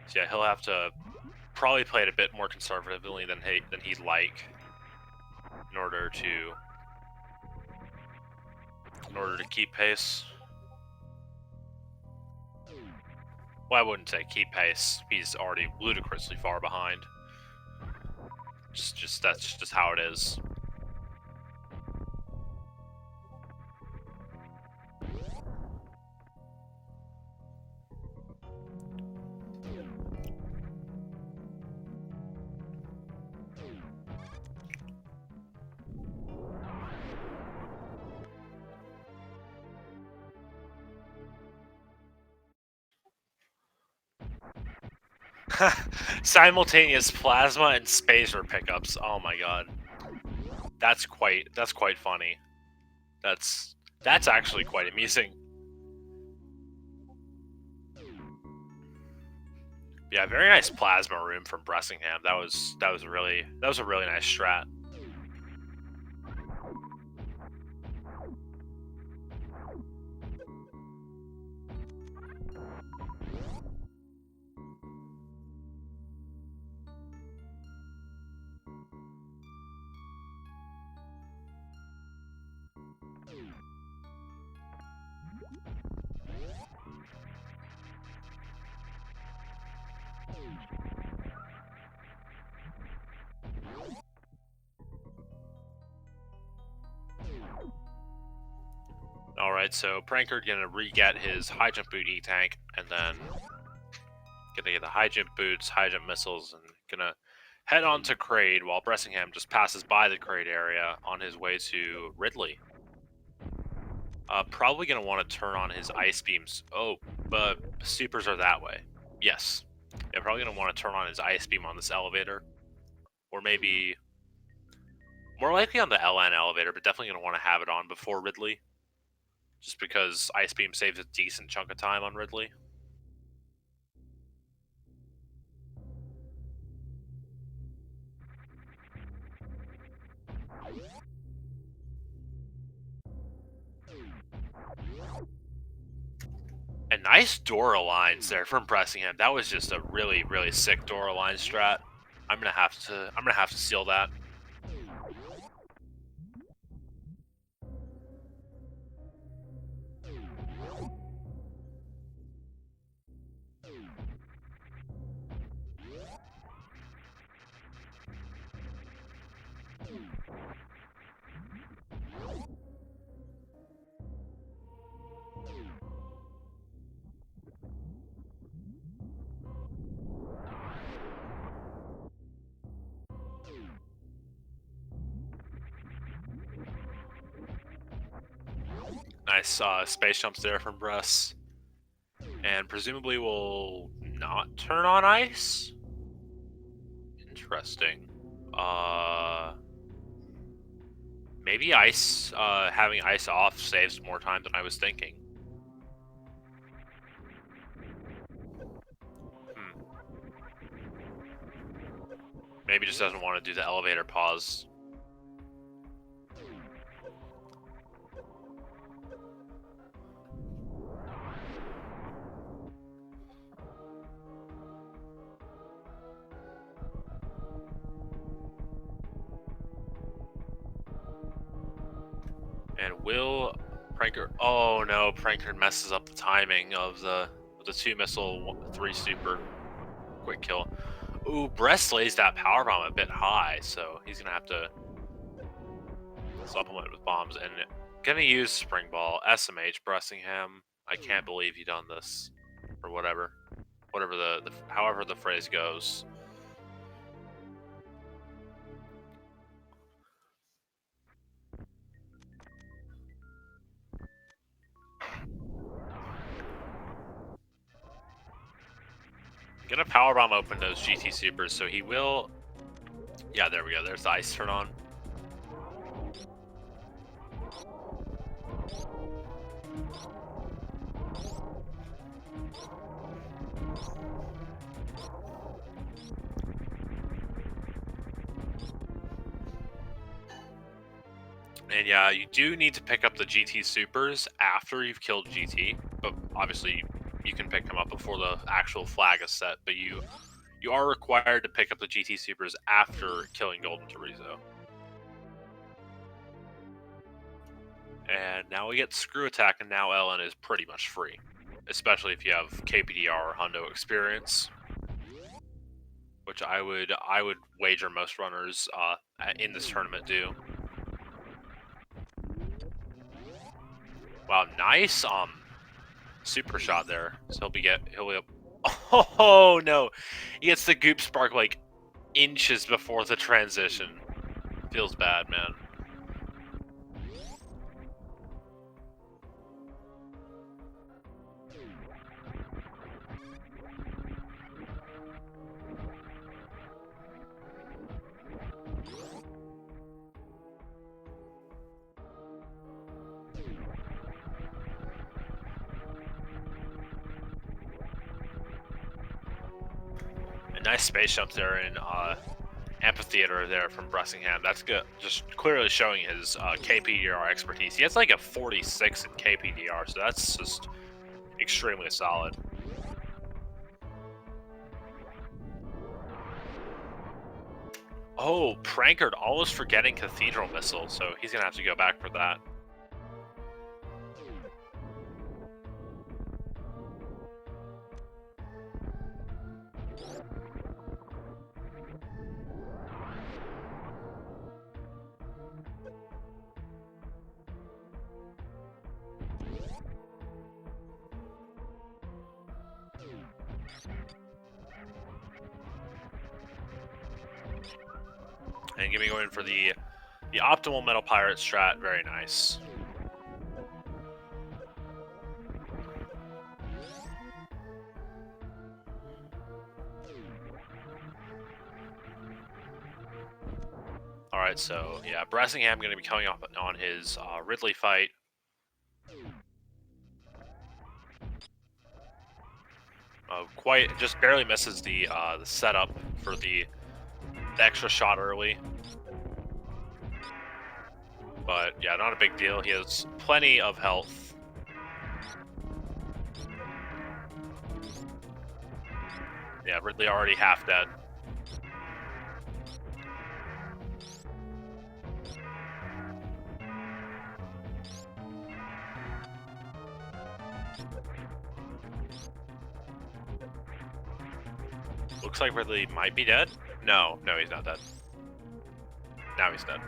So yeah, he'll have to probably play it a bit more conservatively than he'd like in order to keep pace. Well, I wouldn't say keep pace. He's already ludicrously far behind. That's just how it is. Simultaneous plasma and spacer pickups. Oh my god, that's quite funny. That's actually quite amusing. Yeah, very nice plasma room from Bressingham. That was a really nice strat. Alright, so prankard gonna re-get his high jump boot E-tank, and then gonna get the high jump boots, high jump missiles, and gonna head on to Kraid while Bressingham just passes by the Kraid area on his way to Ridley. Probably gonna want to turn on his ice beams. Oh, but supers are that way. Yes. Yeah, probably gonna want to turn on his ice beam on this elevator. Or maybe more likely on the LN elevator, but definitely gonna want to have it on before Ridley. Just because ice beam saves a decent chunk of time on Ridley. And nice Dora lines there from Bressingham. That was just a really sick Dora line strat. I'm gonna have to seal that. Nice space jumps there from Bress. And presumably will not turn on ice? Interesting. Maybe ice, having ice off saves more time than I was thinking. Maybe just doesn't want to do the elevator pause. And will prankard? Oh no, prankard messes up the timing of the 2-missile 3-super quick kill. Ooh, Bress lays that power bomb a bit high, so he's gonna have to supplement with bombs. And gonna use spring ball. SMH Bressingham. I can't believe he done this, or whatever the however the phrase goes. Gonna powerbomb open those GT supers, so he will. Yeah, there we go. There's the ice turn on. And yeah, you do need to pick up the GT supers after you've killed GT, but obviously you can pick them up before the actual flag is set, but you are required to pick up the GT supers after killing Golden Chorizo. And now we get Screw Attack, and now Ellen is pretty much free, especially if you have KPDR or Hundo experience, which I would wager most runners in this tournament do. Wow, nice super shot there. So he'll be up. Oh no, he gets the goop spark like inches before the transition. Feels bad, man. A nice space jump there in amphitheater there from Bressingham. That's good. Just clearly showing his KPDR expertise. He has like a 46 in KPDR, so that's just extremely solid. Oh, prankard almost forgetting Cathedral Missile, so he's gonna have to go back for that. And gonna be going for the optimal Metal Pirate strat. Very nice. Alright, so yeah, Bressingham going to be coming up on his Ridley fight. Just barely misses the setup for the extra shot early. But yeah, not a big deal. He has plenty of health. Yeah, Ridley already half dead. Looks like Ridley might be dead. No, he's not dead. Now he's dead.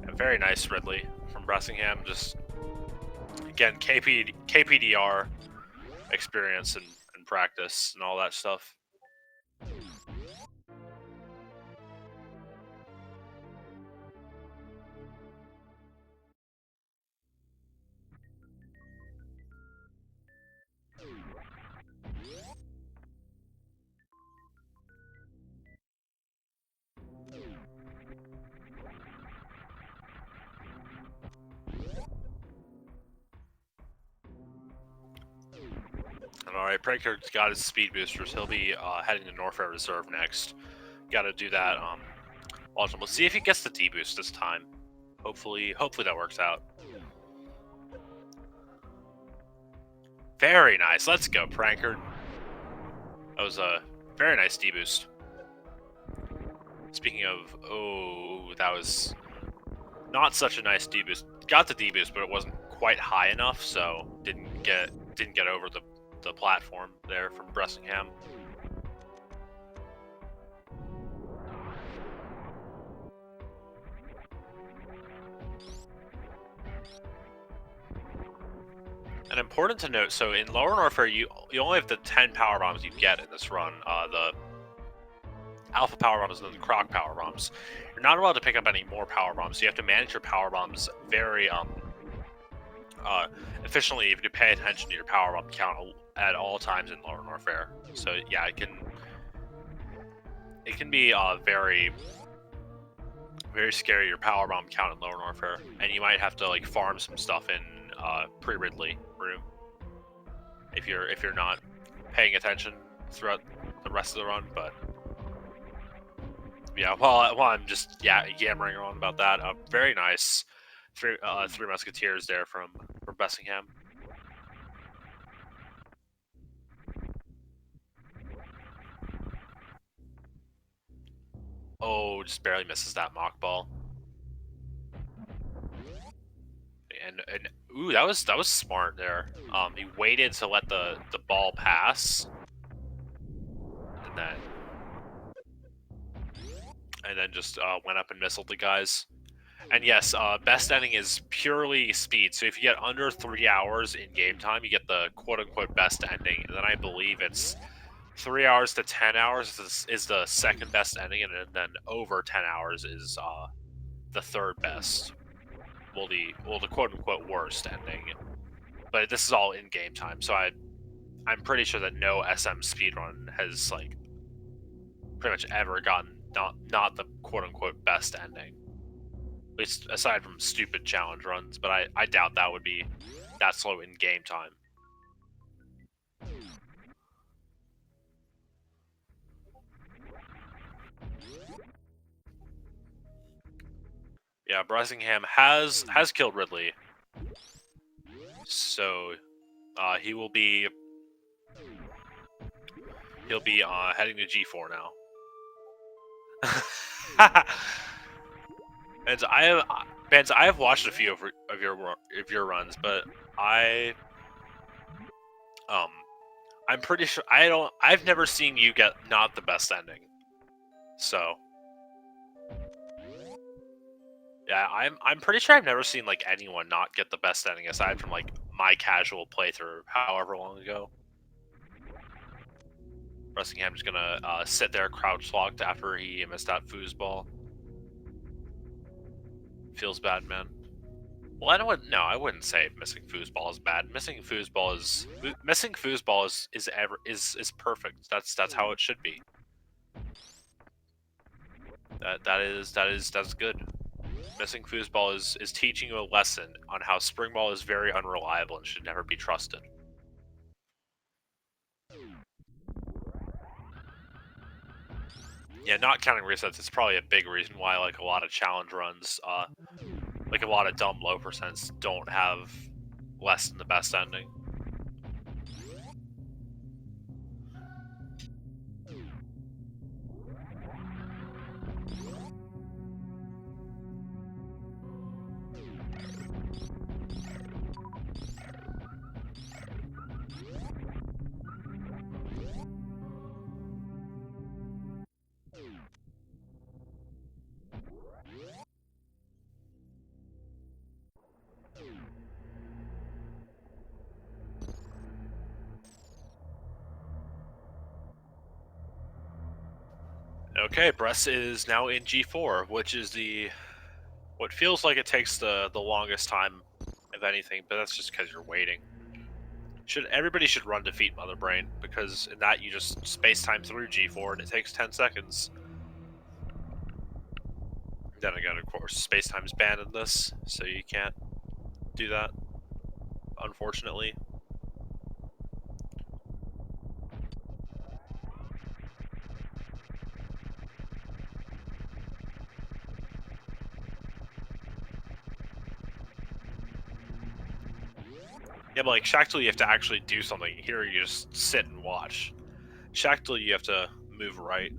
Yeah, very nice Ridley from Bressingham. Just, again, KPDR experience and practice and all that stuff. Alright, Prankard's got his speed boosters. He'll be heading to Norfair Reserve next. Gotta do that. Also, we'll see if he gets the D-boost this time. Hopefully that works out. Very nice. Let's go, Prankard. That was a very nice D-boost. Speaking of, oh, that was not such a nice D-boost. Got the D-boost, but it wasn't quite high enough, so didn't get over the platform there from Bressingham. And important to note, so in Lower Norfair, you only have the 10 power bombs you get in this run. The Alpha power bombs and the Croc power bombs. You're not allowed to pick up any more power bombs. So you have to manage your power bombs very efficiently if you pay attention to your power bomb count at all times in Lower Norfair. So yeah, it can be very scary, your power bomb count in Lower Norfair, and you might have to like farm some stuff in pre-Ridley room if you're not paying attention throughout the rest of the run. But yeah, while I'm just yammering on about that, very nice three musketeers there from Bessingham. Oh, just barely misses that mock ball. And ooh, that was smart there. He waited to let the ball pass, and then just went up and missiled the guys. And yes, best ending is purely speed. So if you get under 3 hours in game time, you get the quote-unquote best ending. And then I believe it's 3 hours to 10 hours is the second best ending, and then over 10 hours is the third best. Well, the quote-unquote worst ending. But this is all in game time, so I'm pretty sure that no SM speedrun has like pretty much ever gotten not the quote-unquote best ending. At least aside from stupid challenge runs, but I doubt that would be that slow in game time. Yeah, Bressingham has killed Ridley, so he'll be heading to G4 now. And I have watched a few of your runs, but I'm pretty sure I've never seen you get not the best ending. So yeah, I'm pretty sure I've never seen like anyone not get the best ending aside from like my casual playthrough however long ago. Bressingham's gonna sit there crouch locked after he missed that foosball. Feels bad, man. Well, I wouldn't say missing foosball is bad. Missing foosball is perfect. That's how it should be. That's good. Missing foosball is teaching you a lesson on how spring ball is very unreliable and should never be trusted. Yeah, not counting resets is probably a big reason why like a lot of challenge runs, like a lot of dumb low percents don't have less than the best ending. Okay, Bress is now in G4, which is what feels like it takes the longest time of anything, but that's just because you're waiting. Everybody should run defeat Mother Brain, because in that you just space time through G4 and it takes 10 seconds. Then again, of course, space time is banned in this, so you can't do that, unfortunately. Yeah, but like Shactal, you have to actually do something. Here, you just sit and watch. Shactal, you have to move right.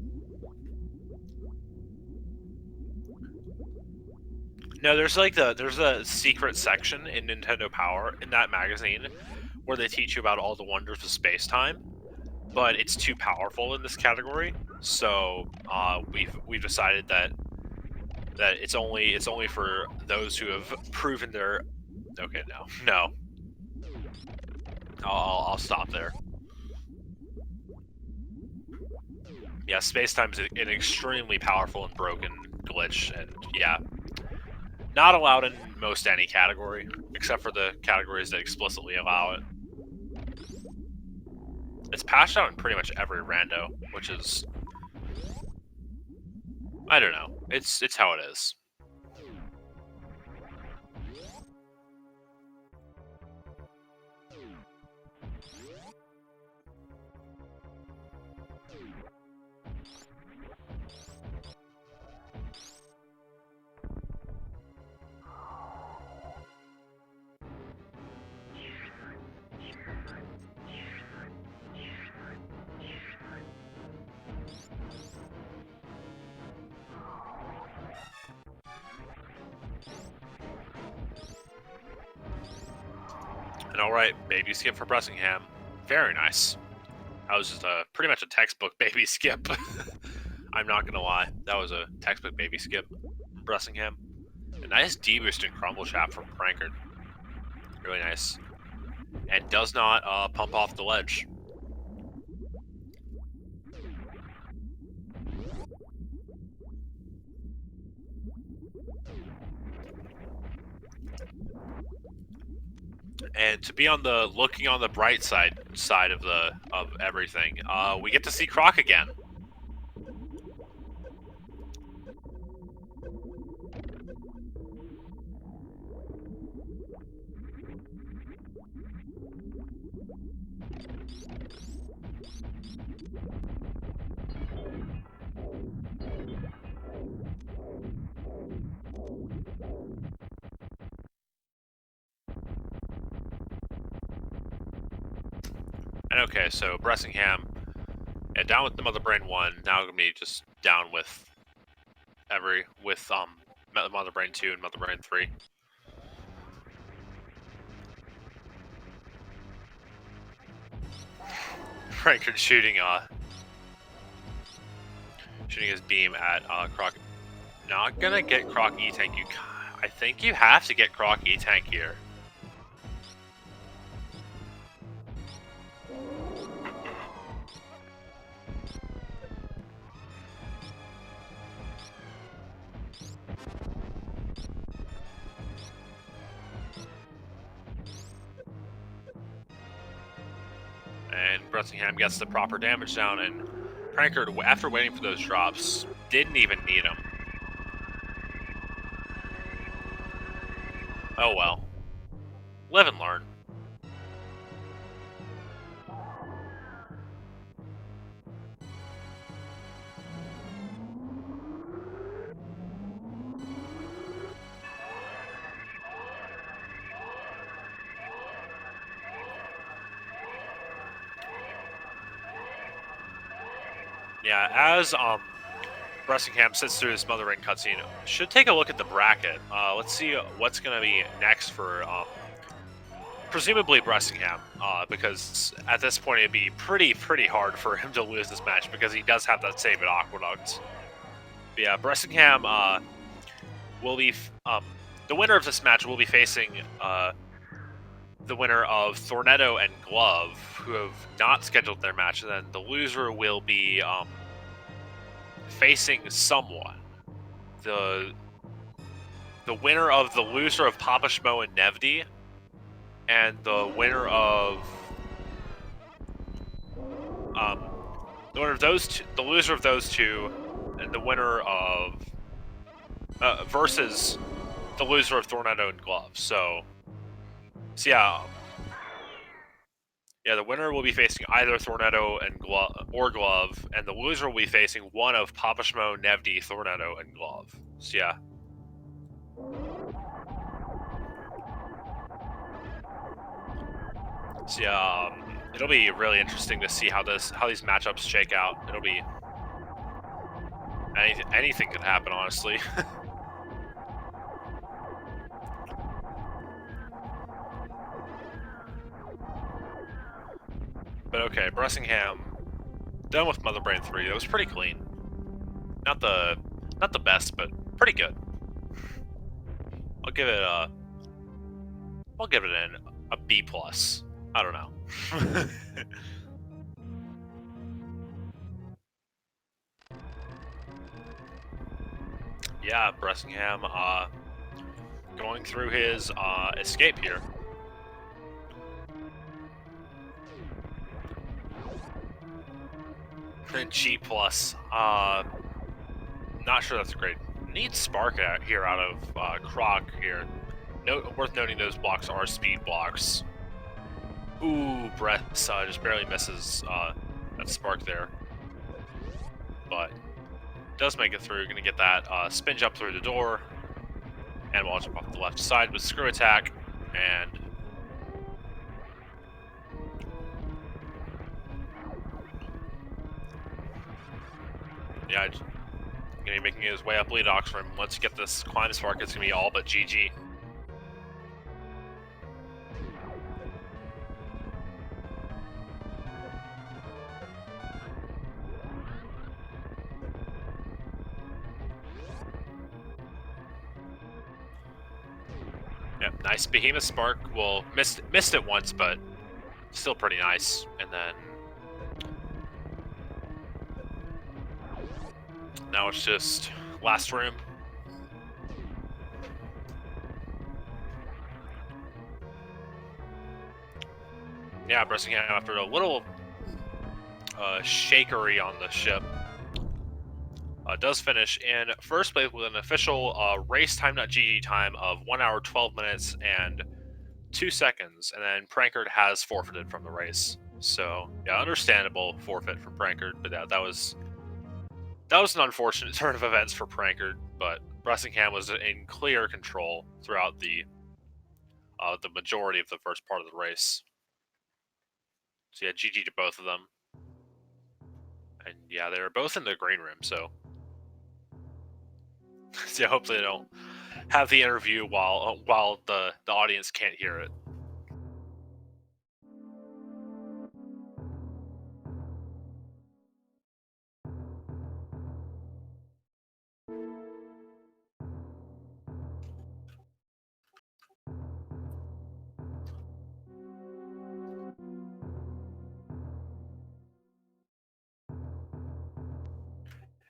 No, there's a secret section in Nintendo Power in that magazine where they teach you about all the wonders of space-time, but it's too powerful in this category. So we've decided that it's only for those who have proven their. Okay, no. I'll stop there. Yeah, space-time is an extremely powerful and broken glitch, and yeah, not allowed in most any category, except for the categories that explicitly allow it. It's patched out in pretty much every rando, which is, I don't know. It's how it is. And alright, baby skip for Bressingham. Very nice. That was just pretty much a textbook baby skip. I'm not gonna lie. That was a textbook baby skip. Bressingham. A nice D-boost and crumble trap from Prankard. Really nice. And does not pump off the ledge. And to be looking on the bright side of everything, we get to see Croc again. And okay, so Bressingham, yeah, down with the Mother Brain 1, now gonna be just down with Mother Brain 2 and Mother Brain 3. Prankard shooting his beam at Croc. Not gonna get Croc E-Tank. I think you have to get Croc E-Tank here. And Bressingham gets the proper damage down, and Prankard, after waiting for those drops, didn't even need them. Oh well. Live and learn. Yeah, as Bressingham sits through this Mother Brain cutscene, should take a look at the bracket. Let's see what's gonna be next for presumably Bressingham, because at this point it'd be pretty hard for him to lose this match because he does have that save at Aqueduct. But yeah, Bressingham will be the winner of this match will be facing the winner of Thornetto and Glove, who have not scheduled their match, and then the loser will be facing someone. The winner of the loser of Papa Schmo and Nevdi, and the winner of the loser of those two, and the winner of versus the loser of Thornetto and Glove. So yeah, the winner will be facing either Thornetto and Glove, and the loser will be facing one of Papa Schmo, Nevdi, Thornetto, and Glove. So yeah. So yeah, it'll be really interesting to see how these matchups shake out. It'll be anything could happen, honestly. But okay, Bressingham done with Mother Brain 3. That was pretty clean. Not the best, but pretty good. I'll give it a B plus. I don't know. Yeah, Bressingham going through his escape here. And G plus. Not sure that's great. Needs Spark here out of Croc here. Worth noting those blocks are speed blocks. Ooh, Brett just barely misses that Spark there. But does make it through. Gonna get that spin jump through the door. And we'll jump off the left side with Screw Attack. And yeah, gonna be making his way up lead Oxford. Once you get this climb Spark, it's gonna be all but GG. Yep, nice Behemoth Spark. Well, missed it once, but still pretty nice. And then now it's just last room. Yeah, Bressingham after a little shakery on the ship. Does finish in first place with an official race time.gg time of 1 hour 12 minutes and 2 seconds, and then Prankard has forfeited from the race. So yeah, understandable forfeit from Prankard, but that was an unfortunate turn of events for Prankard. But Bressingham was in clear control throughout the majority of the first part of the race. So yeah, GG to both of them. And yeah, they were both in the green room, so yeah, hopefully they don't have the interview while the audience can't hear it.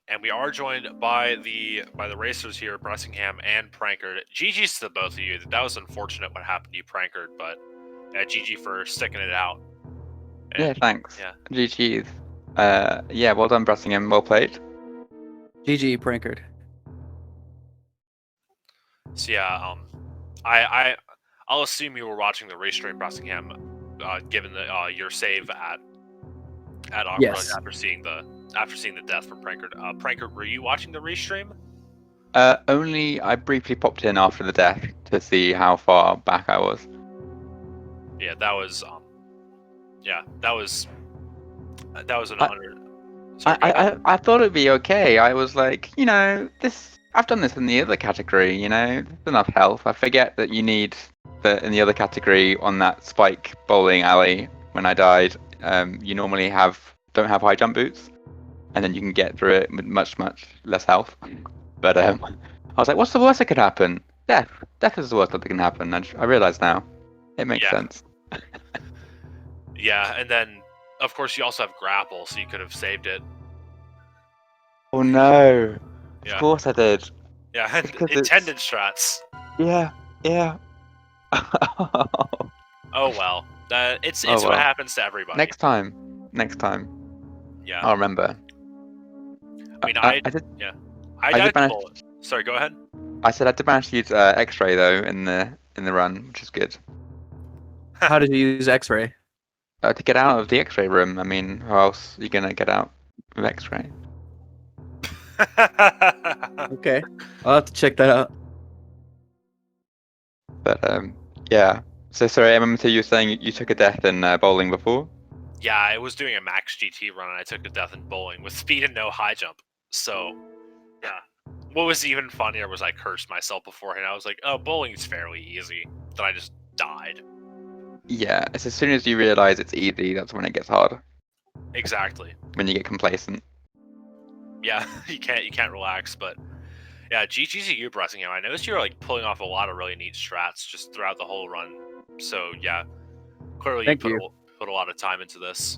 And we are joined by the racers here, Bressingham and Prankard. GG's to both of you. That was unfortunate what happened to you, Prankard, but yeah, GG for sticking it out. And, yeah, thanks. Yeah. GG's. Yeah, well done, Bressingham. Well played. GG, Prankard. So yeah, I'll assume you were watching the race stream, Bressingham, given your save at Aqua yes. after seeing the death from Prankard. Prankard, were you watching the restream? Only I briefly popped in after the death to see how far back I was. Yeah, that was an honor. I thought it'd be okay. I was like, I've done this in the other category, there's enough health. I forget that you need in the other category on that spike bowling alley when I died. You normally don't have high jump boots, and then you can get through it with much less health. But I was like, what's the worst that could happen? Death. Death is the worst that can happen. I realize now. It makes sense. Yeah, and then of course you also have grapple, so you could have saved it. Oh no! Yeah. Of course I did. Yeah, and intended strats. Yeah. Oh well. It's what happens to everybody. Next time. Yeah. I'll remember. I mean, I did. Yeah. I did manage... Sorry, go ahead. I said I did manage to use X-ray though in the run, which is good. How did you use X-ray? To get out of the X-ray room. I mean, how else are you gonna get out of X-ray? Okay, I'll have to check that out. But yeah. So sorry, I remember you were saying you took a death in bowling before. Yeah, I was doing a max GT run and I took a death in bowling with speed and no high jump. So, yeah. What was even funnier was I cursed myself beforehand. I was like, oh, bowling's fairly easy. Then I just died. Yeah, it's as soon as you realize it's easy, that's when it gets hard. Exactly. When you get complacent. Yeah, you can't relax, but yeah, GG's to you, Bressingham. I noticed you're like pulling off a lot of really neat strats just throughout the whole run. So yeah, clearly Thank you you. put a lot of time into this.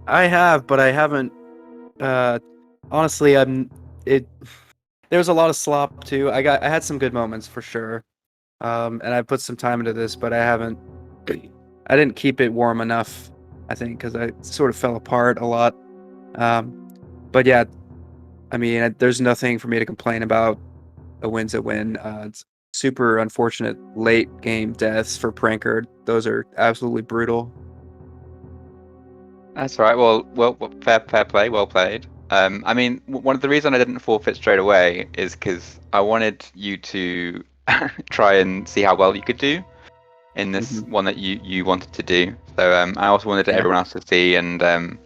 I have, but I haven't. Honestly, it. There was a lot of slop too. I had some good moments for sure. And I put some time into this, but I haven't. I didn't keep it warm enough. I think because I sort of fell apart a lot. But yeah, I mean, there's nothing for me to complain about. A win's a win. It's super unfortunate late game deaths for prankard. Those are absolutely brutal. That's right. Well, fair play, well played. I mean, one of the reasons I didn't forfeit straight away is because I wanted you to try and see how well you could do in this one that you wanted to do. So I also wanted Yeah. everyone else to see, and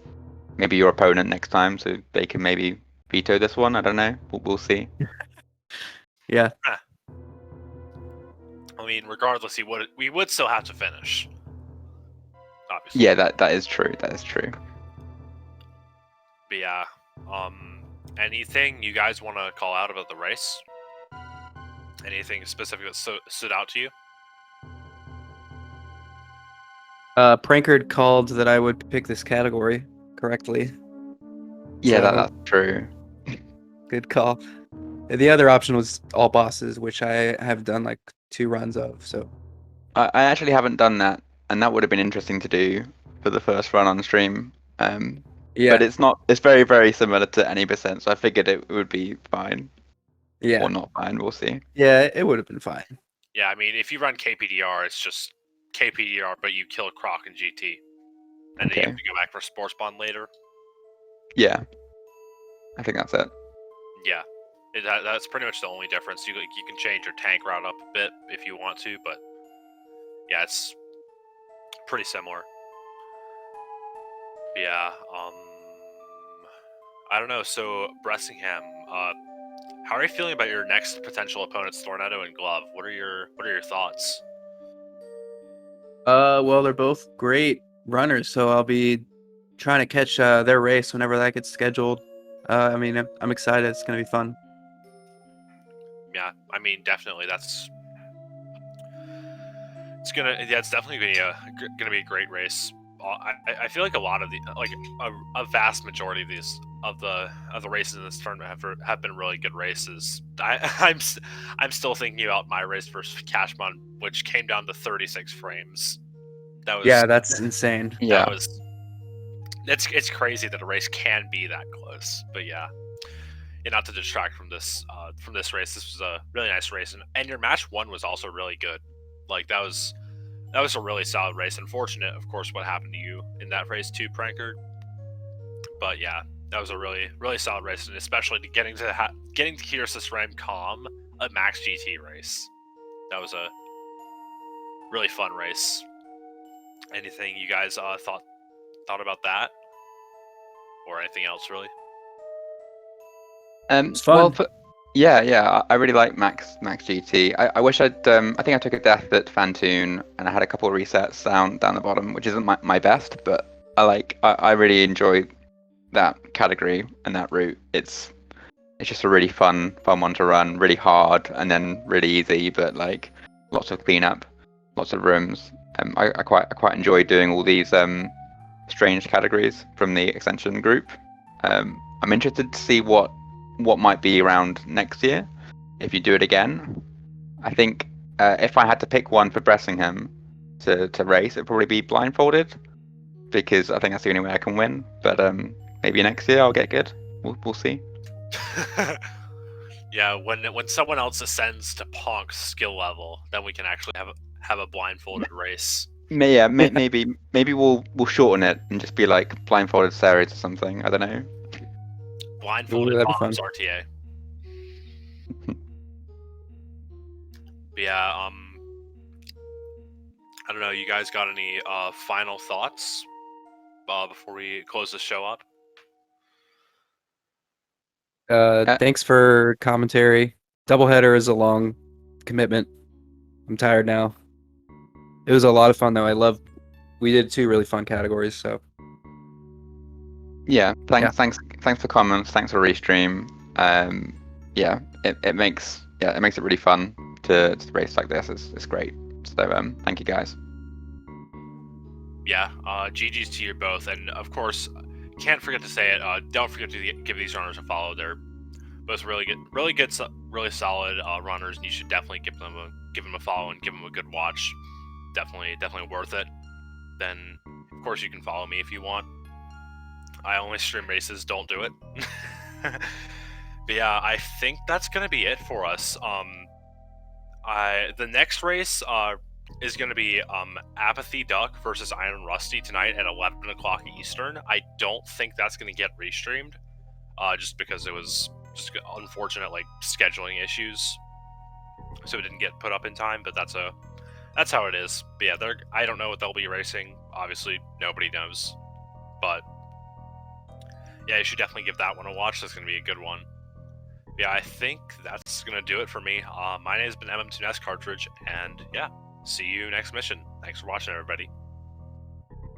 maybe your opponent next time, so they can maybe veto this one. I don't know. We'll see. Yeah. I mean, regardless, we would still have to finish. Obviously. Yeah, that is true. That is true. But yeah, anything you guys want to call out about the race? Anything specific that stood out to you? Prankard called that I would pick this category correctly. Yeah, So- that's true. Good call. The other option was all bosses, which I have done like 2 runs of. So I actually haven't done that, and that would have been interesting to do for the first run on stream. yeah, But it's not. It's very, very similar to any percent, so I figured it would be fine yeah, or not fine. We'll see. yeah. It would have been fine. Yeah, I mean, if you run KPDR, it's just KPDR, but you kill Croc and GT, and then you Okay. have to go back for Sports Bond later. Yeah, I think that's it. Yeah, that's pretty much the only difference. You can change your tank route up a bit if you want to, but yeah, it's pretty similar. Yeah, I don't know. So Bressingham, how are you feeling about your next potential opponents, Thornetto and Glove? What are your thoughts? Well, they're both great runners, so I'll be trying to catch their race whenever that gets scheduled. I mean, I'm excited. It's gonna be fun. Yeah, I mean, definitely it's definitely gonna be a great race. I feel like a lot of a vast majority of the races in this tournament have been really good races. I'm still thinking about my race versus Cashmon, which came down to 36 frames. That was That's insane. Yeah. It's crazy that a race can be that close. But yeah. And not to distract from this race, this was a really nice race, and your match 1 was also really good. Like that was a really solid race. Unfortunate, of course, what happened to you in that race too, Prankard. But yeah, that was a really solid race, and especially getting to hear Sisram calm a Max GT race. That was a really fun race. Anything you guys thought about that, or anything else really? It's fun. Well, yeah, I really like Max GT. I wish I think I took a death at Fantoon, and I had a couple of resets down the bottom, which isn't my best, but I really enjoy that category and that route. It's just a really fun one to run, really hard and then really easy, but like lots of cleanup, lots of rooms. I quite enjoy doing all these strange categories from the extension group. I'm interested to see what might be around next year if you do it again. I think if I had to pick one for Bressingham to race, it'd probably be blindfolded, because I think that's the only way I can win. But maybe next year I'll get good. We'll see. Yeah, when someone else ascends to Ponk's skill level, then we can actually have a blindfolded race. Yeah, maybe we'll shorten it and just be like blindfolded series or something. I don't know. Blindfolded that'd be Ponk's fun. RTA. But yeah, I don't know. You guys got any final thoughts before we close the show up? Thanks for commentary. Doubleheader is a long commitment. I'm tired now. It was a lot of fun though. We did 2 really fun categories, so Yeah, Yeah. thanks for comments. Thanks for restream. Yeah, it makes it really fun to race like this. It's great. So thank you guys. Yeah, GG's to you both, and of course, can't forget to say it. Don't forget to give these runners a follow. They're both really good, really solid runners, and you should definitely give them a follow and give them a good watch. Definitely worth it. Then, of course, you can follow me if you want. I only stream races. Don't do it. But yeah, I think that's gonna be it for us. The next race is going to be Apathy Duck versus Iron Rusty tonight at 11 o'clock Eastern. I don't think that's going to get restreamed, just because it was just unfortunate scheduling issues, so it didn't get put up in time. But that's how it is. But yeah, I don't know what they'll be racing. Obviously, nobody knows. But yeah, you should definitely give that one a watch. That's going to be a good one. Yeah, I think that's going to do it for me. My name has been MM2Nest Cartridge, and yeah, see you next mission. Thanks for watching, everybody.